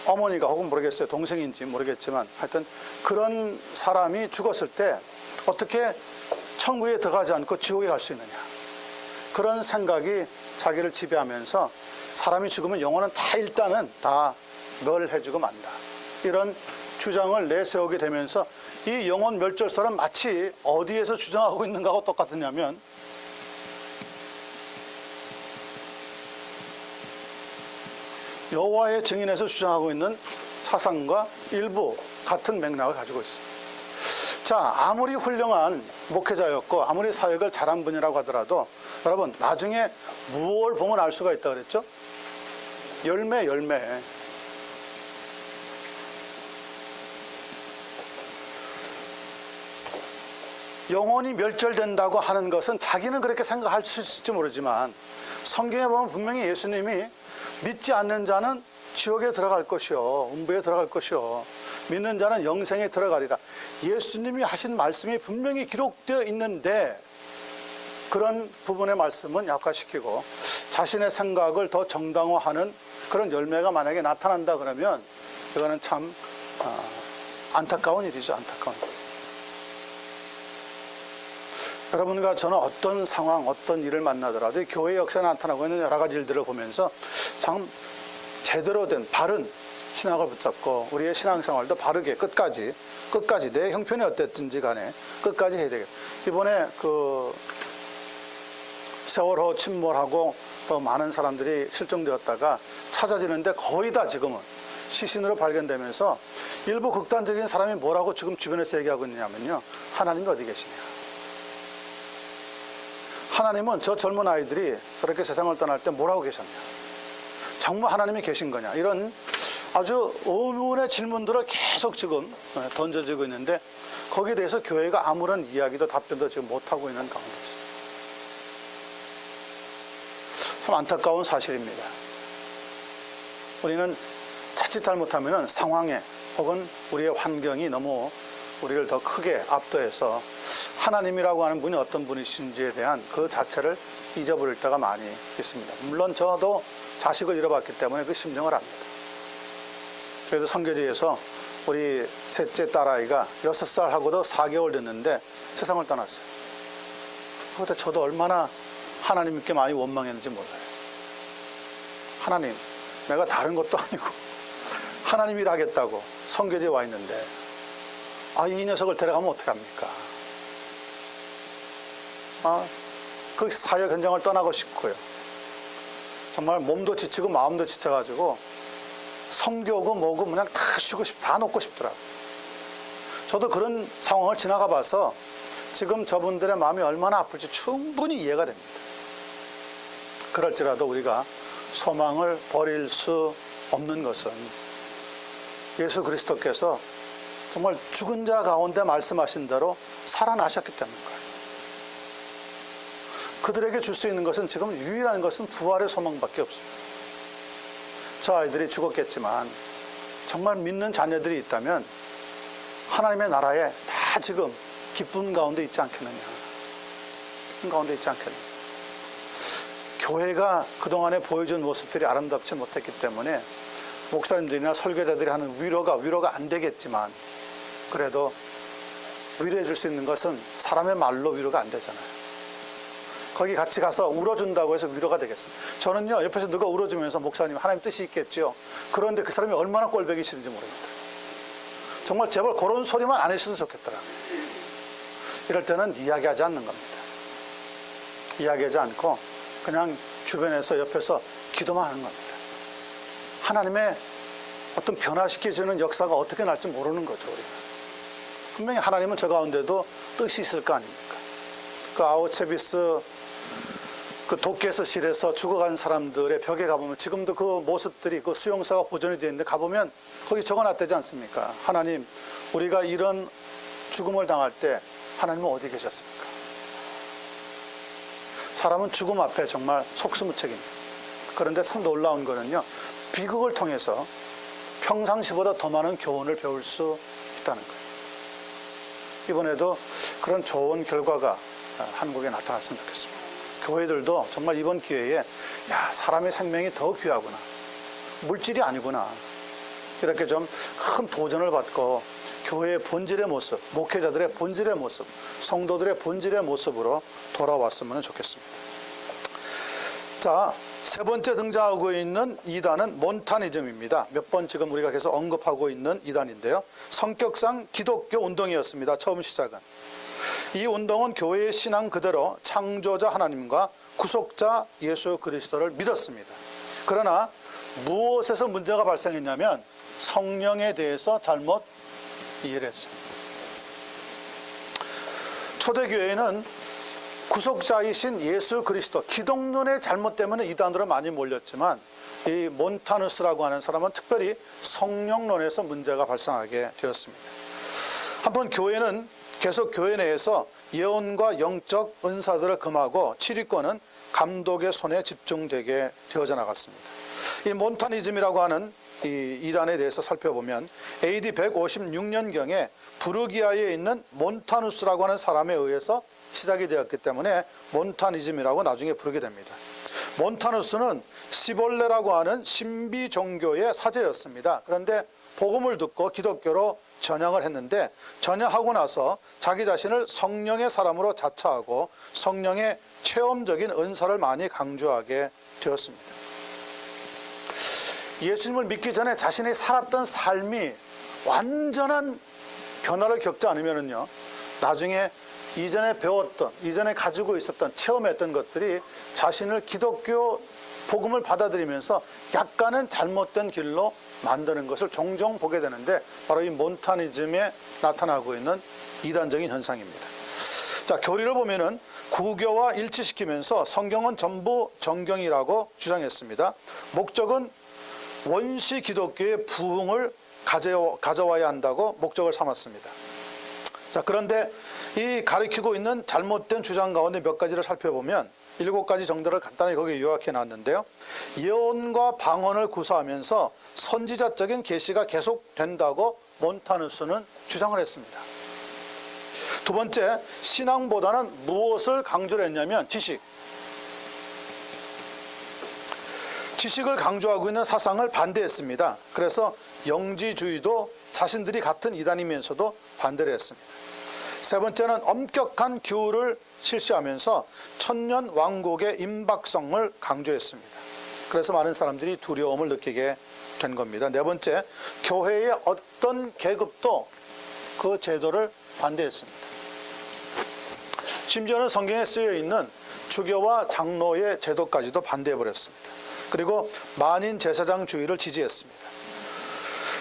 어머니가, 혹은 모르겠어요, 동생인지 모르겠지만 하여튼 그런 사람이 죽었을 때 어떻게 천국에 들어가지 않고 지옥에 갈 수 있느냐, 그런 생각이 자기를 지배하면서 사람이 죽으면 영혼은 다 일단은 다 멸해주고 만다, 이런 주장을 내세우게 되면서 이 영혼 멸절설은 마치 어디에서 주장하고 있는가하고 똑같으냐면 여호와의 증인에서 주장하고 있는 사상과 일부 같은 맥락을 가지고 있습니다. 자, 아무리 훌륭한 목회자였고 아무리 사역을 잘한 분이라고 하더라도 여러분, 나중에 무엇을 보면 알 수가 있다고 그랬죠? 열매. 영혼이 멸절된다고 하는 것은 자기는 그렇게 생각할 수 있을지 모르지만 성경에 보면 분명히 예수님이 믿지 않는 자는 지옥에 들어갈 것이요, 음부에 들어갈 것이요, 믿는 자는 영생에 들어가리라. 예수님이 하신 말씀이 분명히 기록되어 있는데 그런 부분의 말씀은 약화시키고 자신의 생각을 더 정당화하는 그런 열매가 만약에 나타난다 그러면 이거는 참 안타까운 일이죠. 안타까운 일. 여러분과 저는 어떤 상황, 어떤 일을 만나더라도 교회 역사에 나타나고 있는 여러 가지 일들을 보면서 참 제대로 된 바른 신학을 붙잡고 우리의 신앙생활도 바르게 끝까지 내 형편이 어땠든지 간에 끝까지 해야 되겠다. 이번에 세월호 침몰하고 또 많은 사람들이 실종되었다가 찾아지는데 거의 다 지금은 시신으로 발견되면서 일부 극단적인 사람이 뭐라고 지금 주변에서 얘기하고 있냐면요, 하나님이 어디 계시냐, 하나님은 저 젊은 아이들이 저렇게 세상을 떠날 때 뭐라고 계셨냐, 정말 하나님이 계신 거냐, 이런 아주 의문의 질문들을 계속 지금 던져지고 있는데 거기에 대해서 교회가 아무런 이야기도 답변도 지금 못하고 있는 가운데 있습니다. 참 안타까운 사실입니다. 우리는 자칫 잘못하면 상황에 혹은 우리의 환경이 너무 우리를 더 크게 압도해서 하나님이라고 하는 분이 어떤 분이신지에 대한 그 자체를 잊어버릴 때가 많이 있습니다. 물론 저도 자식을 잃어봤기 때문에 그 심정을 압니다. 그래도 선교지에서 우리 셋째 딸아이가 6살하고도 4개월 됐는데 세상을 떠났어요. 그때 저도 얼마나 하나님께 많이 원망했는지 몰라요. 하나님, 내가 다른 것도 아니고 하나님 일하겠다고 선교지에 와 있는데 이 녀석을 데려가면 어떡합니까? 그 사역 현장을 떠나고 싶고요. 정말 몸도 지치고 마음도 지쳐가지고 성교고 뭐고 그냥 다 쉬고 다 놓고 싶더라고요. 저도 그런 상황을 지나가 봐서 지금 저분들의 마음이 얼마나 아플지 충분히 이해가 됩니다. 그럴지라도 우리가 소망을 버릴 수 없는 것은 예수 그리스도께서 정말 죽은 자 가운데 말씀하신 대로 살아나셨기 때문인 거예요. 그들에게 줄 수 있는 것은 지금 유일한 것은 부활의 소망밖에 없습니다. 저 아이들이 죽었겠지만 정말 믿는 자녀들이 있다면 하나님의 나라에 다 지금 기쁨 가운데 있지 않겠느냐. 기쁨 가운데 있지 않겠느냐. 교회가 그동안에 보여준 모습들이 아름답지 못했기 때문에 목사님들이나 설교자들이 하는 위로가 안 되겠지만 그래도 위로해 줄 수 있는 것은 사람의 말로 위로가 안 되잖아요. 거기 같이 가서 울어준다고 해서 위로가 되겠습니다. 저는요, 옆에서 누가 울어주면서 목사님 하나님 뜻이 있겠죠. 그런데 그 사람이 얼마나 꼴보기 싫은지 모르겠다. 정말 제발 그런 소리만 안 했어도 좋겠더라고요. 이럴 때는 이야기하지 않는 겁니다. 이야기하지 않고 그냥 주변에서 옆에서 기도만 하는 겁니다. 하나님의 어떤 변화시켜주는 역사가 어떻게 날지 모르는 거죠. 우리가. 분명히 하나님은 저 가운데도 뜻이 있을 거 아닙니까? 그 아우체비스 그 도깨서실에서 죽어간 사람들의 벽에 가보면 지금도 그 모습들이 그 수용사가 보존이 되어 있는데 가보면 거기 적어놨다지 않습니까? 하나님, 우리가 이런 죽음을 당할 때 하나님은 어디 계셨습니까? 사람은 죽음 앞에 정말 속수무책입니다. 그런데 참 놀라운 거는요, 비극을 통해서 평상시보다 더 많은 교훈을 배울 수 있다는 거예요. 이번에도 그런 좋은 결과가 한국에 나타났으면 좋겠습니다. 교회들도 정말 이번 기회에 야, 사람의 생명이 더 귀하구나, 물질이 아니구나, 이렇게 좀 큰 도전을 받고 교회의 본질의 모습, 목회자들의 본질의 모습, 성도들의 본질의 모습으로 돌아왔으면 좋겠습니다. 자, 세 번째 등장하고 있는 이단은 몬타니즘입니다. 몇 번 지금 우리가 계속 언급하고 있는 이단인데요. 성격상 기독교 운동이었습니다. 처음 시작은. 이 운동은 교회의 신앙 그대로 창조자 하나님과 구속자 예수 그리스도를 믿었습니다. 그러나 무엇에서 문제가 발생했냐면 성령에 대해서 잘못 이해를 했어요. 초대교회는 구속자이신 예수 그리스도, 기독론의 잘못 때문에 이단으로 많이 몰렸지만 이 몬타누스라고 하는 사람은 특별히 성령론에서 문제가 발생하게 되었습니다. 한번 교회는 계속 교회 내에서 예언과 영적 은사들을 금하고 치리권은 감독의 손에 집중되게 되어져 나갔습니다. 이 몬타니즘이라고 하는 이 이단에 대해서 살펴보면 AD 156년경에 부르기아에 있는 몬타누스라고 하는 사람에 의해서 시작이 되었기 때문에 몬타니즘이라고 나중에 부르게 됩니다. 몬타누스는 시볼레라고 하는 신비 종교의 사제였습니다. 그런데 복음을 듣고 기독교로 전향을 했는데 전향하고 나서 자기 자신을 성령의 사람으로 자처하고 성령의 체험적인 은사를 많이 강조하게 되었습니다. 예수님을 믿기 전에 자신이 살았던 삶이 완전한 변화를 겪지 않으면요, 나중에 이전에 배웠던, 이전에 가지고 있었던, 체험했던 것들이 자신을 기독교 복음을 받아들이면서 약간은 잘못된 길로 만드는 것을 종종 보게 되는데 바로 이 몬타니즘에 나타나고 있는 이단적인 현상입니다. 자, 교리를 보면은 구교와 일치시키면서 성경은 전부 정경이라고 주장했습니다. 목적은 원시 기독교의 부흥을 가져와야 한다고 목적을 삼았습니다. 자, 그런데 이 가리키고 있는 잘못된 주장 가운데 몇 가지를 살펴보면 7가지 정도를 간단히 거기에 요약해 놨는데요. 예언과 방언을 구사하면서 선지자적인 계시가 계속된다고 몬타누스는 주장을 했습니다. 두 번째, 신앙보다는 무엇을 강조를 했냐면 지식을 강조하고 있는 사상을 반대했습니다. 그래서 영지주의도 자신들이 같은 이단이면서도 반대를 했습니다. 세 번째는 엄격한 규율을 실시하면서 천년 왕국의 임박성을 강조했습니다. 그래서 많은 사람들이 두려움을 느끼게 된 겁니다. 네 번째, 교회의 어떤 계급도 그 제도를 반대했습니다. 심지어는 성경에 쓰여 있는 주교와 장로의 제도까지도 반대해버렸습니다. 그리고 만인 제사장주의를 지지했습니다.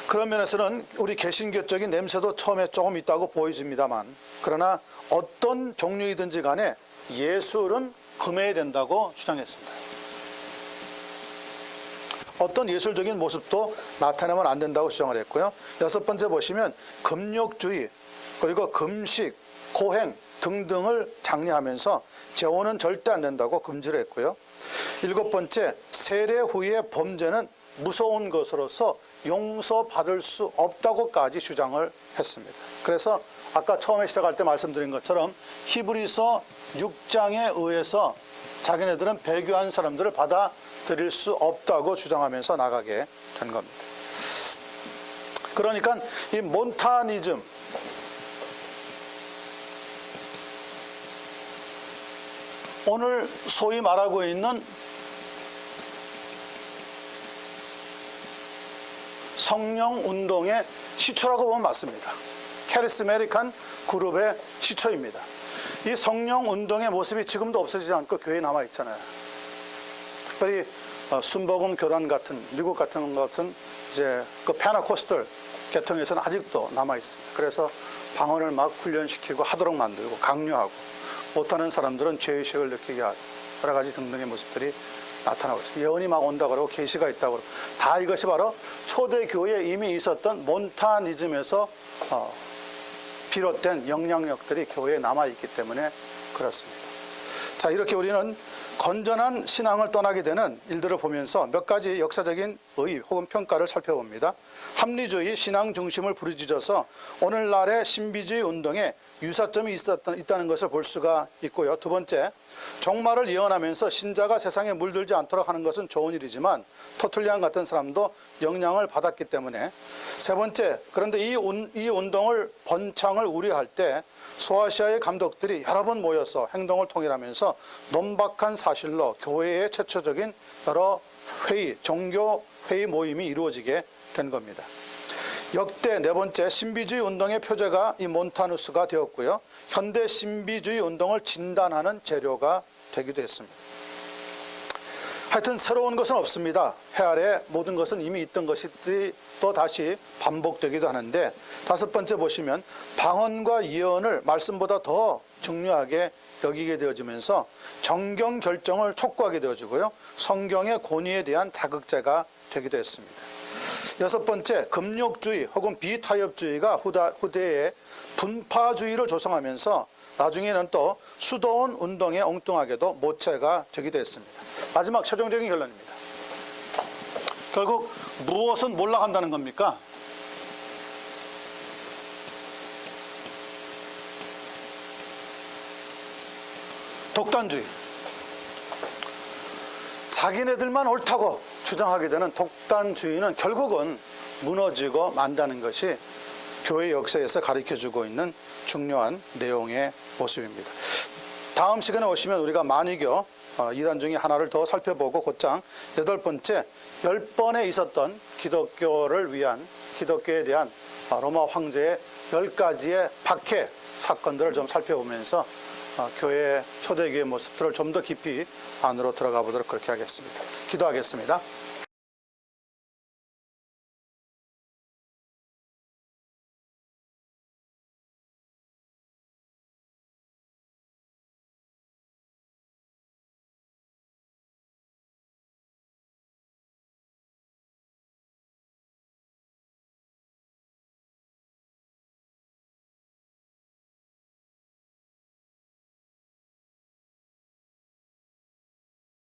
그런 면에서는 우리 개신교적인 냄새도 처음에 조금 있다고 보여집니다만, 그러나 어떤 종류이든지 간에 예술은 금해야 된다고 주장했습니다. 어떤 예술적인 모습도 나타내면 안 된다고 주장을 했고요. 6번째 보시면 금욕주의, 그리고 금식, 고행 등등을 장려하면서 재혼은 절대 안 된다고 금지를 했고요. 7번째, 세례 후의 범죄는 무서운 것으로서 용서받을 수 없다고까지 주장을 했습니다. 그래서 아까 처음에 시작할 때 말씀드린 것처럼 히브리서 6장에 의해서 자기네들은 배교한 사람들을 받아들일 수 없다고 주장하면서 나가게 된 겁니다. 그러니까 이 몬타니즘, 오늘 소위 말하고 있는 성령운동의 시초라고 보면 맞습니다. 카리스메틱한 그룹의 시초입니다. 이 성령운동의 모습이 지금도 없어지지 않고 교회에 남아있잖아요. 특별히 순복음 교단 같은, 미국 같은 것은 이제 그 페나코스털 계통에서는 아직도 남아있습니다. 그래서 방언을 막 훈련시키고 하도록 만들고 강요하고, 못하는 사람들은 죄의식을 느끼게 하고 여러 가지 등등의 모습들이 나타나고 있습니다. 예언이 막 온다고 그러고 계시가 있다고 그러고, 다 이것이 바로 초대교회에 이미 있었던 몬타니즘에서 비롯된 영향력들이 교회에 남아있기 때문에 그렇습니다. 자, 이렇게 우리는 건전한 신앙을 떠나게 되는 일들을 보면서 몇 가지 역사적인 의의 혹은 평가를 살펴봅니다. 합리주의 신앙 중심을 부르짖어서 오늘날의 신비주의 운동에 유사점이 있다는 것을 볼 수가 있고요. 두 번째, 종말을 예언하면서 신자가 세상에 물들지 않도록 하는 것은 좋은 일이지만 터툴리안 같은 사람도 영향을 받았기 때문에. 세 번째, 그런데 이 운동을 번창을 우려할 때 소아시아의 감독들이 여러 번 모여서 행동을 통일하면서 논박한 사실로 교회의 최초적인 여러 회의, 종교 회의 모임이 이루어지게 된 겁니다. 역대 네 번째, 신비주의 운동의 표제가 이 몬타누스가 되었고요. 현대 신비주의 운동을 진단하는 재료가 되기도 했습니다. 하여튼 새로운 것은 없습니다. 해 아래 모든 것은 이미 있던 것들이 또 다시 반복되기도 하는데, 다섯 번째 보시면 방언과 예언을 말씀보다 더 중요하게 여기게 되어지면서 정경 결정을 촉구하게 되어지고요. 성경의 권위에 대한 자극제가 되기도 했습니다. 여섯 번째, 금욕주의 혹은 비타협주의가 후대에 분파주의를 조성하면서 나중에는 또 수도원 운동에 엉뚱하게도 모체가 되기도 했습니다. 마지막 최종적인 결론입니다. 결국 무엇은 몰락한다는 겁니까? 독단주의. 자기네들만 옳다고 주장하게 되는 독단주의는 결국은 무너지고 만다는 것이 교회 역사에서 가르쳐주고 있는 중요한 내용의 모습입니다. 다음 시간에 오시면 우리가 만위교 이단 중에 하나를 더 살펴보고 곧장 여덟 번째, 10번에 있었던 기독교를 위한, 기독교에 대한 로마 황제의 10가지의 박해 사건들을 좀 살펴보면서 교회 초대교회 모습들을 좀 더 깊이 안으로 들어가 보도록 그렇게 하겠습니다. 기도하겠습니다.